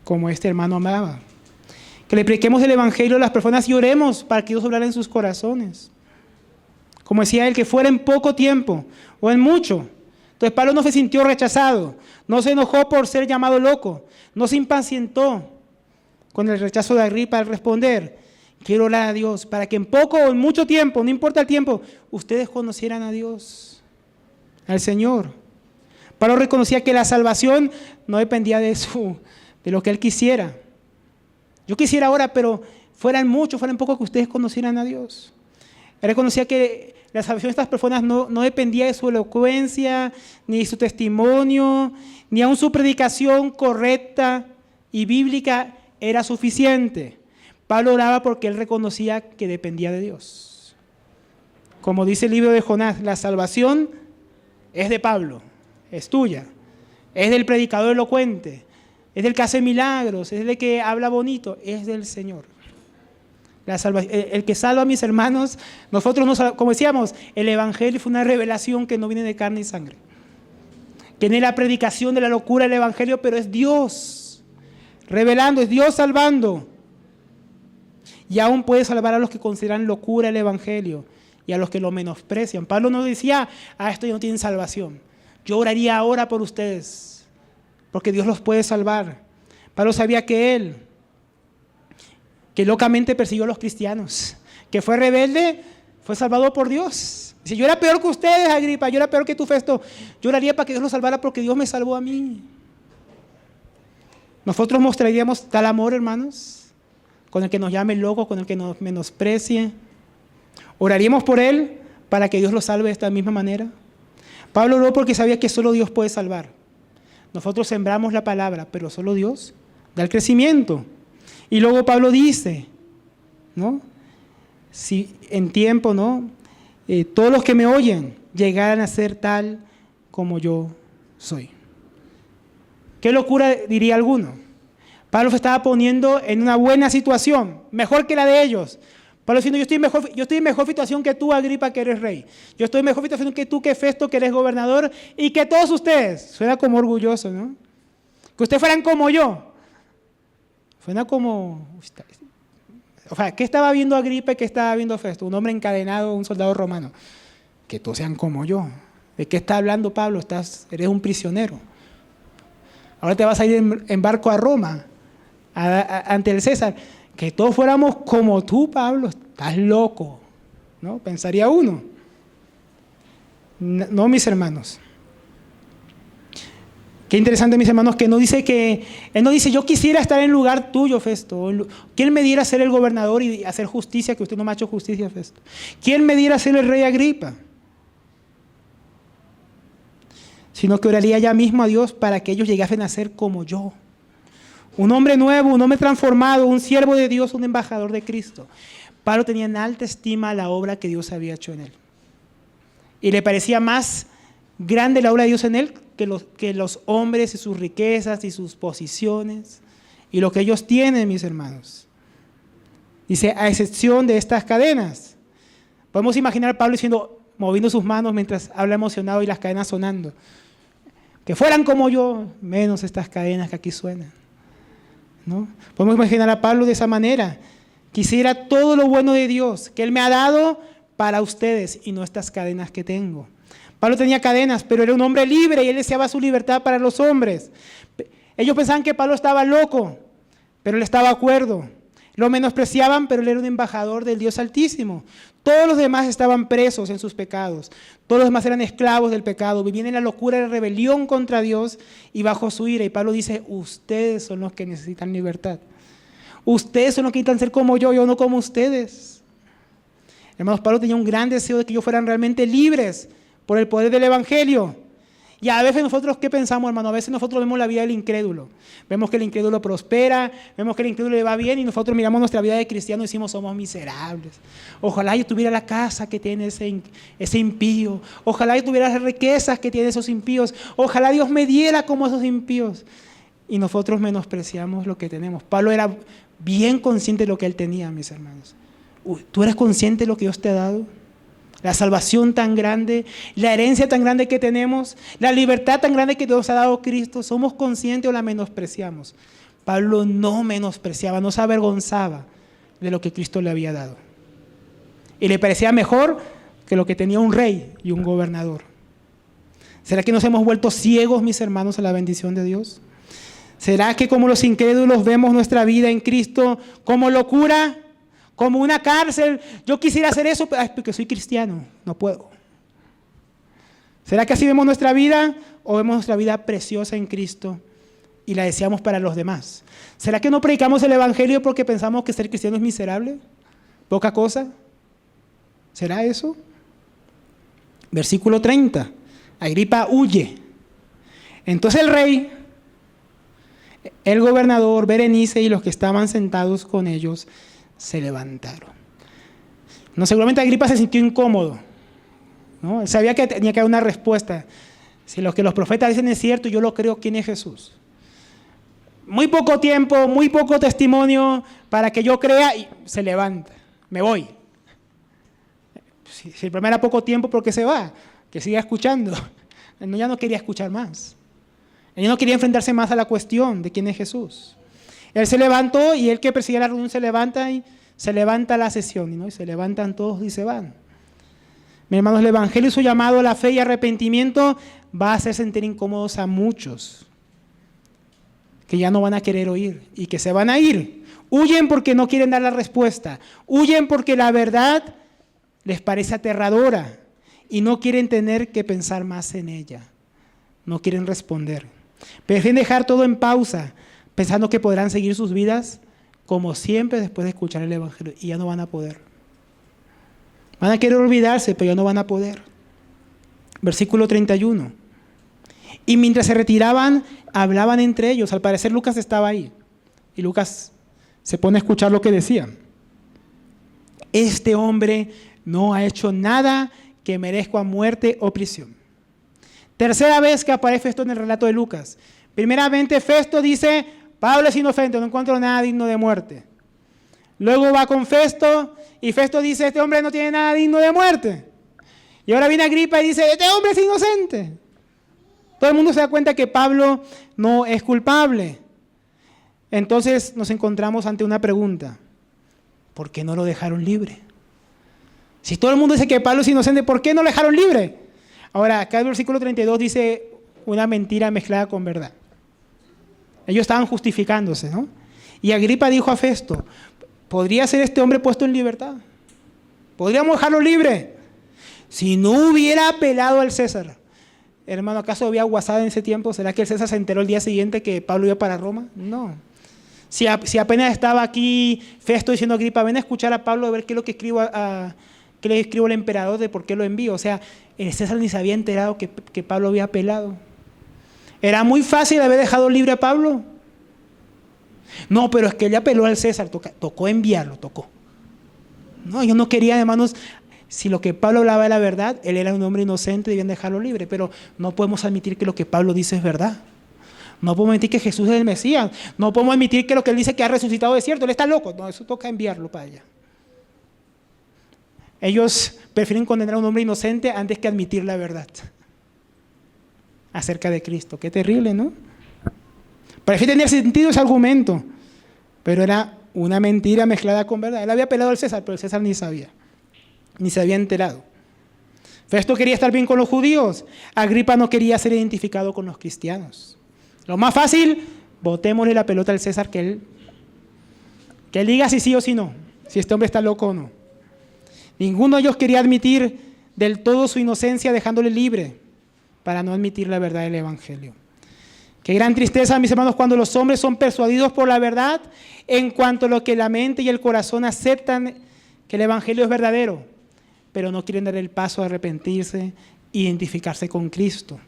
como este hermano amaba. Que le prediquemos el Evangelio a las personas y oremos para que Dios obrar en sus corazones. Como decía él, que fuera en poco tiempo o en mucho. Entonces Pablo no se sintió rechazado, no se enojó por ser llamado loco, no se impacientó con el rechazo de Agripa al responder, quiero orar a Dios para que en poco o en mucho tiempo, no importa el tiempo, ustedes conocieran a Dios, al Señor. Pablo reconocía que la salvación no dependía de lo que él quisiera. Yo quisiera ahora, pero fueran mucho, fueran poco que ustedes conocieran a Dios. Él reconocía que la salvación de estas personas no dependía de su elocuencia, ni de su testimonio, ni aun su predicación correcta y bíblica era suficiente. Pablo oraba porque él reconocía que dependía de Dios. Como dice el libro de Jonás, la salvación es de Pablo, es tuya, es del predicador elocuente, es del que hace milagros, es del que habla bonito, es del Señor. El que salva a mis hermanos, nosotros, como decíamos, el Evangelio fue una revelación que no viene de carne y sangre. Que no es la predicación de la locura del Evangelio, pero es Dios revelando, es Dios salvando. Y aún puede salvar a los que consideran locura el Evangelio y a los que lo menosprecian. Pablo no decía, estos ya no tienen salvación. Yo oraría ahora por ustedes, porque Dios los puede salvar. Pablo sabía que locamente persiguió a los cristianos, que fue rebelde, fue salvado por Dios. Si yo era peor que ustedes, Agripa, yo era peor que tú, Festo, yo oraría para que Dios los salvara porque Dios me salvó a mí. Nosotros mostraríamos tal amor, hermanos, con el que nos llame loco, con el que nos menosprecie. Oraríamos por él para que Dios lo salve de esta misma manera. Pablo oró porque sabía que solo Dios puede salvar. Nosotros sembramos la palabra, pero solo Dios da el crecimiento. Y luego Pablo dice, ¿no? Si en tiempo, ¿no? Todos los que me oyen llegaran a ser tal como yo soy. ¿Qué locura diría alguno? Pablo se estaba poniendo en una buena situación, mejor que la de ellos. Pablo diciendo, yo estoy en mejor situación que tú, Agripa, que eres rey. Yo estoy en mejor situación que tú, que Festo, que eres gobernador, y que todos ustedes. Suena como orgulloso, ¿no? Que ustedes fueran como yo. Suena como... O sea, ¿qué estaba viendo Agripa y qué estaba viendo Festo? Un hombre encadenado, un soldado romano. Que todos sean como yo. ¿De qué está hablando Pablo? Eres un prisionero. Ahora te vas a ir en barco a Roma. ante el César. Que todos fuéramos como tú, Pablo, estás loco, ¿no? Pensaría uno. No, mis hermanos. Qué interesante, mis hermanos, que él no dice, yo quisiera estar en lugar tuyo, Festo. ¿Quién me diera ser el gobernador y hacer justicia, que usted no me ha hecho justicia, Festo? ¿Quién me diera ser el rey Agripa? Sino que oraría ya mismo a Dios para que ellos llegasen a ser como yo. Un hombre nuevo, un hombre transformado, un siervo de Dios, un embajador de Cristo. Pablo tenía en alta estima la obra que Dios había hecho en él. Y le parecía más grande la obra de Dios en él que los hombres y sus riquezas y sus posiciones y lo que ellos tienen, mis hermanos. Dice, a excepción de estas cadenas. Podemos imaginar a Pablo moviendo sus manos mientras habla emocionado y las cadenas sonando. Que fueran como yo, menos estas cadenas que aquí suenan, ¿no? Podemos imaginar a Pablo de esa manera. Quisiera todo lo bueno de Dios que Él me ha dado para ustedes y no estas cadenas que tengo. Pablo tenía cadenas, pero era un hombre libre y él deseaba su libertad para los hombres. Ellos pensaban que Pablo estaba loco, pero él estaba de acuerdo. Lo menospreciaban, pero él era un embajador del Dios Altísimo. Todos los demás estaban presos en sus pecados. Todos los demás eran esclavos del pecado, vivían en la locura de rebelión contra Dios y bajo su ira. Y Pablo dice, ustedes son los que necesitan libertad. Ustedes son los que necesitan ser como yo no como ustedes. Hermanos, Pablo tenía un gran deseo de que ellos fueran realmente libres por el poder del Evangelio. Y a veces nosotros, ¿qué pensamos, hermano? A veces nosotros vemos la vida del incrédulo. Vemos que el incrédulo prospera, vemos que el incrédulo le va bien y nosotros miramos nuestra vida de cristiano y decimos, somos miserables. Ojalá yo tuviera la casa que tiene ese impío. Ojalá yo tuviera las riquezas que tienen esos impíos. Ojalá Dios me diera como esos impíos. Y nosotros menospreciamos lo que tenemos. Pablo era bien consciente de lo que él tenía, mis hermanos. ¿Tú eres consciente de lo que Dios te ha dado? La salvación tan grande, la herencia tan grande que tenemos, la libertad tan grande que Dios ha dado Cristo, ¿somos conscientes o la menospreciamos? Pablo no menospreciaba, no se avergonzaba de lo que Cristo le había dado. Y le parecía mejor que lo que tenía un rey y un gobernador. ¿Será que nos hemos vuelto ciegos, mis hermanos, a la bendición de Dios? ¿Será que como los incrédulos vemos nuestra vida en Cristo como locura? Como una cárcel, yo quisiera hacer eso, pero porque soy cristiano, no puedo. ¿Será que así vemos nuestra vida o vemos nuestra vida preciosa en Cristo y la deseamos para los demás? ¿Será que no predicamos el Evangelio porque pensamos que ser cristiano es miserable? ¿Poca cosa? ¿Será eso? Versículo 30. Agripa huye. Entonces el rey, el gobernador, Berenice y los que estaban sentados con ellos se levantaron. No, seguramente Agripa se sintió incómodo, ¿no? Él sabía que tenía que haber una respuesta. Si lo que los profetas dicen es cierto, yo lo creo, ¿quién es Jesús? Muy poco tiempo, muy poco testimonio para que yo crea y se levanta. Me voy. Si el problema era poco tiempo, ¿por qué se va? Que siga escuchando. Él ya no quería escuchar más. Él no quería enfrentarse más a la cuestión de quién es Jesús. Él se levantó y el que presidía la reunión se levanta y se levanta la sesión, ¿no? Y se levantan todos y se van. Mis hermanos, el Evangelio y su llamado a la fe y arrepentimiento va a hacer sentir incómodos a muchos que ya no van a querer oír y que se van a ir. Huyen porque no quieren dar la respuesta. Huyen porque la verdad les parece aterradora y no quieren tener que pensar más en ella. No quieren responder. Prefieren dejar todo en pausa, pensando que podrán seguir sus vidas como siempre después de escuchar el Evangelio, y ya no van a poder. Van a querer olvidarse, pero ya no van a poder. Versículo 31. Y mientras se retiraban, hablaban entre ellos. Al parecer Lucas estaba ahí, y Lucas se pone a escuchar lo que decían. Este hombre no ha hecho nada que merezca muerte o prisión. Tercera vez que aparece esto en el relato de Lucas. Primeramente Festo dice, Pablo es inocente, no encuentro nada digno de muerte. Luego va con Festo y Festo dice, este hombre no tiene nada digno de muerte. Y ahora viene Agripa y dice, este hombre es inocente. Todo el mundo se da cuenta que Pablo no es culpable. Entonces nos encontramos ante una pregunta. ¿Por qué no lo dejaron libre? Si todo el mundo dice que Pablo es inocente, ¿por qué no lo dejaron libre? Ahora, acá el versículo 32 dice una mentira mezclada con verdad. Ellos estaban justificándose, ¿no? Y Agripa dijo a Festo, ¿podría ser este hombre puesto en libertad? ¿Podríamos dejarlo libre? Si no hubiera apelado al César. Hermano, ¿acaso había WhatsApp en ese tiempo? ¿Será que el César se enteró el día siguiente que Pablo iba para Roma? No. Si apenas estaba aquí Festo diciendo a Agripa, ven a escuchar a Pablo a ver qué es lo que qué le escribo al emperador de por qué lo envío. O sea, el César ni se había enterado que Pablo había apelado. Era muy fácil haber dejado libre a Pablo. No, pero es que él apeló al César, tocó enviarlo, tocó. No, yo no quería, hermanos, si lo que Pablo hablaba era verdad, él era un hombre inocente, debían dejarlo libre, pero no podemos admitir que lo que Pablo dice es verdad. No podemos admitir que Jesús es el Mesías. No podemos admitir que lo que él dice que ha resucitado es cierto. Él está loco. No, eso toca enviarlo para allá. Ellos prefieren condenar a un hombre inocente antes que admitir la verdad acerca de Cristo. Qué terrible, ¿no? Parece tener sentido ese argumento, pero era una mentira mezclada con verdad. Él había apelado al César, pero el César ni sabía, ni se había enterado. Festo quería estar bien con los judíos. Agripa no quería ser identificado con los cristianos. Lo más fácil, botémosle la pelota al César, que él diga si sí o si no, si este hombre está loco o no. Ninguno de ellos quería admitir del todo su inocencia dejándole libre para no admitir la verdad del Evangelio. Qué gran tristeza, mis hermanos, cuando los hombres son persuadidos por la verdad en cuanto a lo que la mente y el corazón aceptan que el Evangelio es verdadero, pero no quieren dar el paso a arrepentirse, identificarse con Cristo.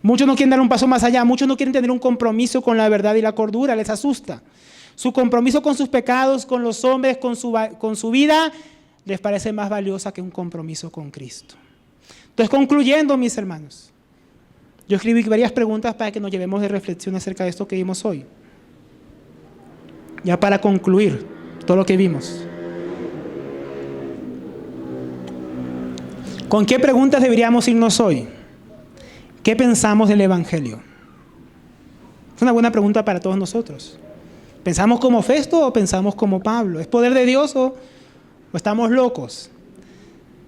Muchos no quieren dar un paso más allá, muchos no quieren tener un compromiso con la verdad y la cordura, les asusta. Su compromiso con sus pecados, con los hombres, con su vida, les parece más valiosa que un compromiso con Cristo. Entonces, concluyendo, mis hermanos, yo escribí varias preguntas para que nos llevemos de reflexión acerca de esto que vimos hoy. Ya para concluir todo lo que vimos. ¿Con qué preguntas deberíamos irnos hoy? ¿Qué pensamos del Evangelio? Es una buena pregunta para todos nosotros. ¿Pensamos como Festo o pensamos como Pablo? ¿Es poder de Dios o estamos locos?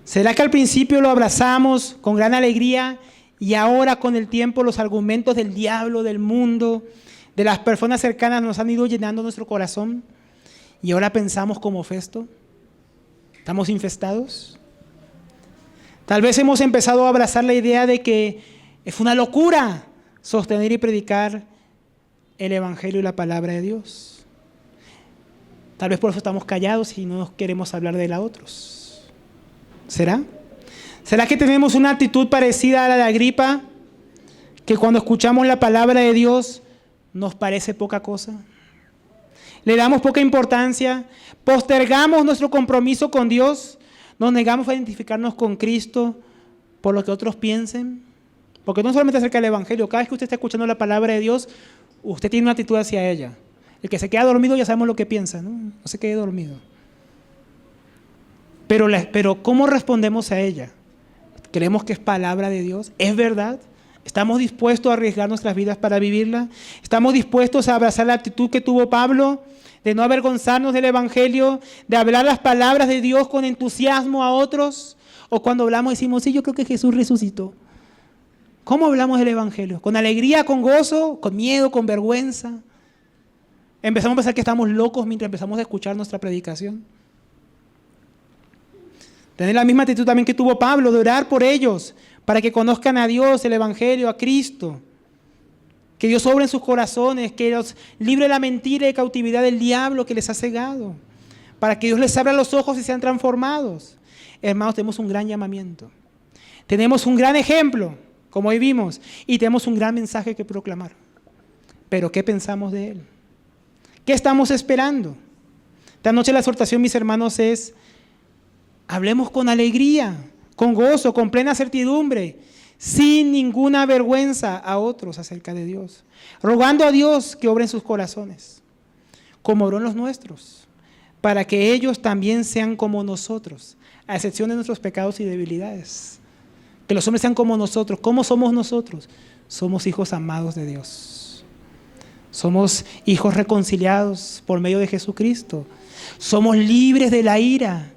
¿Será que al principio lo abrazamos con gran alegría y ahora con el tiempo los argumentos del diablo, del mundo, de las personas cercanas nos han ido llenando nuestro corazón y ahora pensamos como Festo? ¿Estamos infestados? Tal vez hemos empezado a abrazar la idea de que es una locura sostener y predicar el Evangelio y la palabra de Dios. Tal vez por eso estamos callados y no queremos hablar de la otros. ¿Será? ¿Será que tenemos una actitud parecida a la de Agripa? Que cuando escuchamos la palabra de Dios nos parece poca cosa. Le damos poca importancia, postergamos nuestro compromiso con Dios, nos negamos a identificarnos con Cristo por lo que otros piensen. Porque no solamente acerca del Evangelio, cada vez que usted está escuchando la palabra de Dios, usted tiene una actitud hacia ella. El que se queda dormido ya sabemos lo que piensa, ¿no? No se quede dormido. Pero ¿cómo respondemos a ella? ¿Creemos que es palabra de Dios? ¿Es verdad? ¿Estamos dispuestos a arriesgar nuestras vidas para vivirla? ¿Estamos dispuestos a abrazar la actitud que tuvo Pablo, de no avergonzarnos del Evangelio, de hablar las palabras de Dios con entusiasmo a otros? ¿O cuando hablamos decimos, sí, yo creo que Jesús resucitó? ¿Cómo hablamos del Evangelio? ¿Con alegría, con gozo, con miedo, con vergüenza? Empezamos a pensar que estamos locos mientras empezamos a escuchar nuestra predicación. Tener la misma actitud también que tuvo Pablo, de orar por ellos, para que conozcan a Dios, el Evangelio, a Cristo. Que Dios obre en sus corazones, que los libre de la mentira y cautividad del diablo que les ha cegado. Para que Dios les abra los ojos y sean transformados. Hermanos, tenemos un gran llamamiento. Tenemos un gran ejemplo, como hoy vimos, y tenemos un gran mensaje que proclamar. Pero ¿qué pensamos de él? ¿Qué estamos esperando? Esta noche la exhortación, mis hermanos, es hablemos con alegría, con gozo, con plena certidumbre, sin ninguna vergüenza a otros acerca de Dios, rogando a Dios que obre en sus corazones, como obró en los nuestros, para que ellos también sean como nosotros, a excepción de nuestros pecados y debilidades. Que los hombres sean como nosotros. ¿Cómo somos nosotros? Somos hijos amados de Dios. Somos hijos reconciliados por medio de Jesucristo. Somos libres de la ira.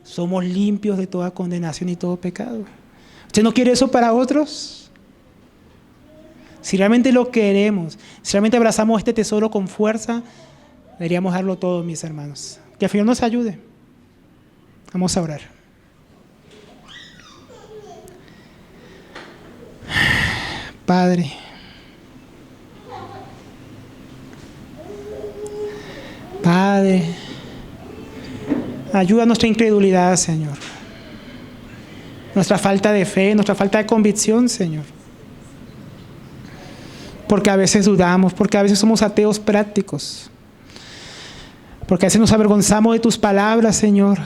Somos limpios de toda condenación y todo pecado. ¿Usted no quiere eso para otros? Si realmente lo queremos, si realmente abrazamos este tesoro con fuerza, Deberíamos darlo todo, mis hermanos. Que el Señor nos ayude. Vamos a orar. Padre, ayuda a nuestra incredulidad, Señor. Nuestra falta de fe, nuestra falta de convicción, Señor. Porque a veces dudamos, porque a veces somos ateos prácticos. Porque a veces nos avergonzamos de tus palabras, Señor,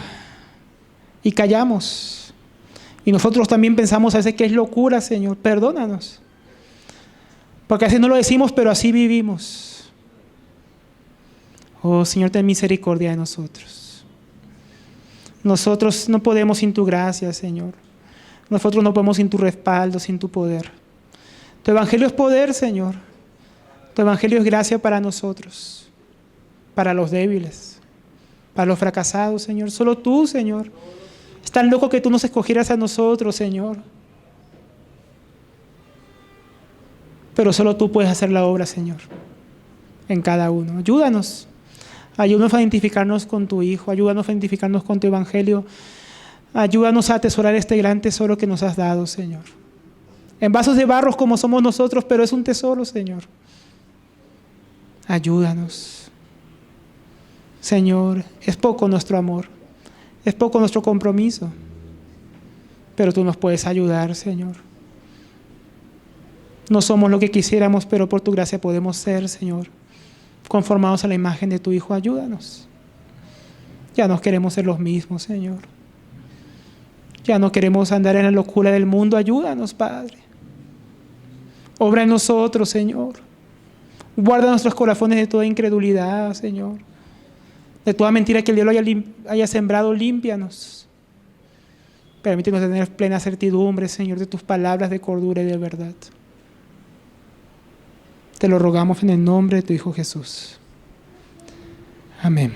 y callamos. Y nosotros también pensamos a veces que es locura, Señor. Perdónanos. Porque a veces no lo decimos, pero así vivimos. Oh, Señor, ten misericordia de nosotros. Nosotros no podemos sin tu gracia, Señor. Nosotros no podemos sin tu respaldo, sin tu poder. Tu evangelio es poder, Señor. Tu evangelio es gracia para nosotros, para los débiles, para los fracasados, Señor. Solo tú, Señor. Es tan loco que tú nos escogieras a nosotros, Señor. Pero solo tú puedes hacer la obra, Señor, en cada uno. Ayúdanos. Ayúdanos a identificarnos con tu Hijo. Ayúdanos a identificarnos con tu evangelio. Ayúdanos a atesorar este gran tesoro que nos has dado, Señor. En vasos de barro como somos nosotros, pero es un tesoro, Señor. Ayúdanos. Señor, es poco nuestro amor. Es poco nuestro compromiso. Pero tú nos puedes ayudar, Señor. No somos lo que quisiéramos, pero por tu gracia podemos ser, Señor, conformados a la imagen de tu Hijo. Ayúdanos. Ya no queremos ser los mismos, Señor. Ya no queremos andar en la locura del mundo. Ayúdanos, Padre. Obra en nosotros, Señor. Guarda nuestros corazones de toda incredulidad, Señor. De toda mentira que el diablo haya sembrado, límpianos. Permítenos tener plena certidumbre, Señor, de tus palabras de cordura y de verdad. Te lo rogamos en el nombre de tu Hijo Jesús. Amén.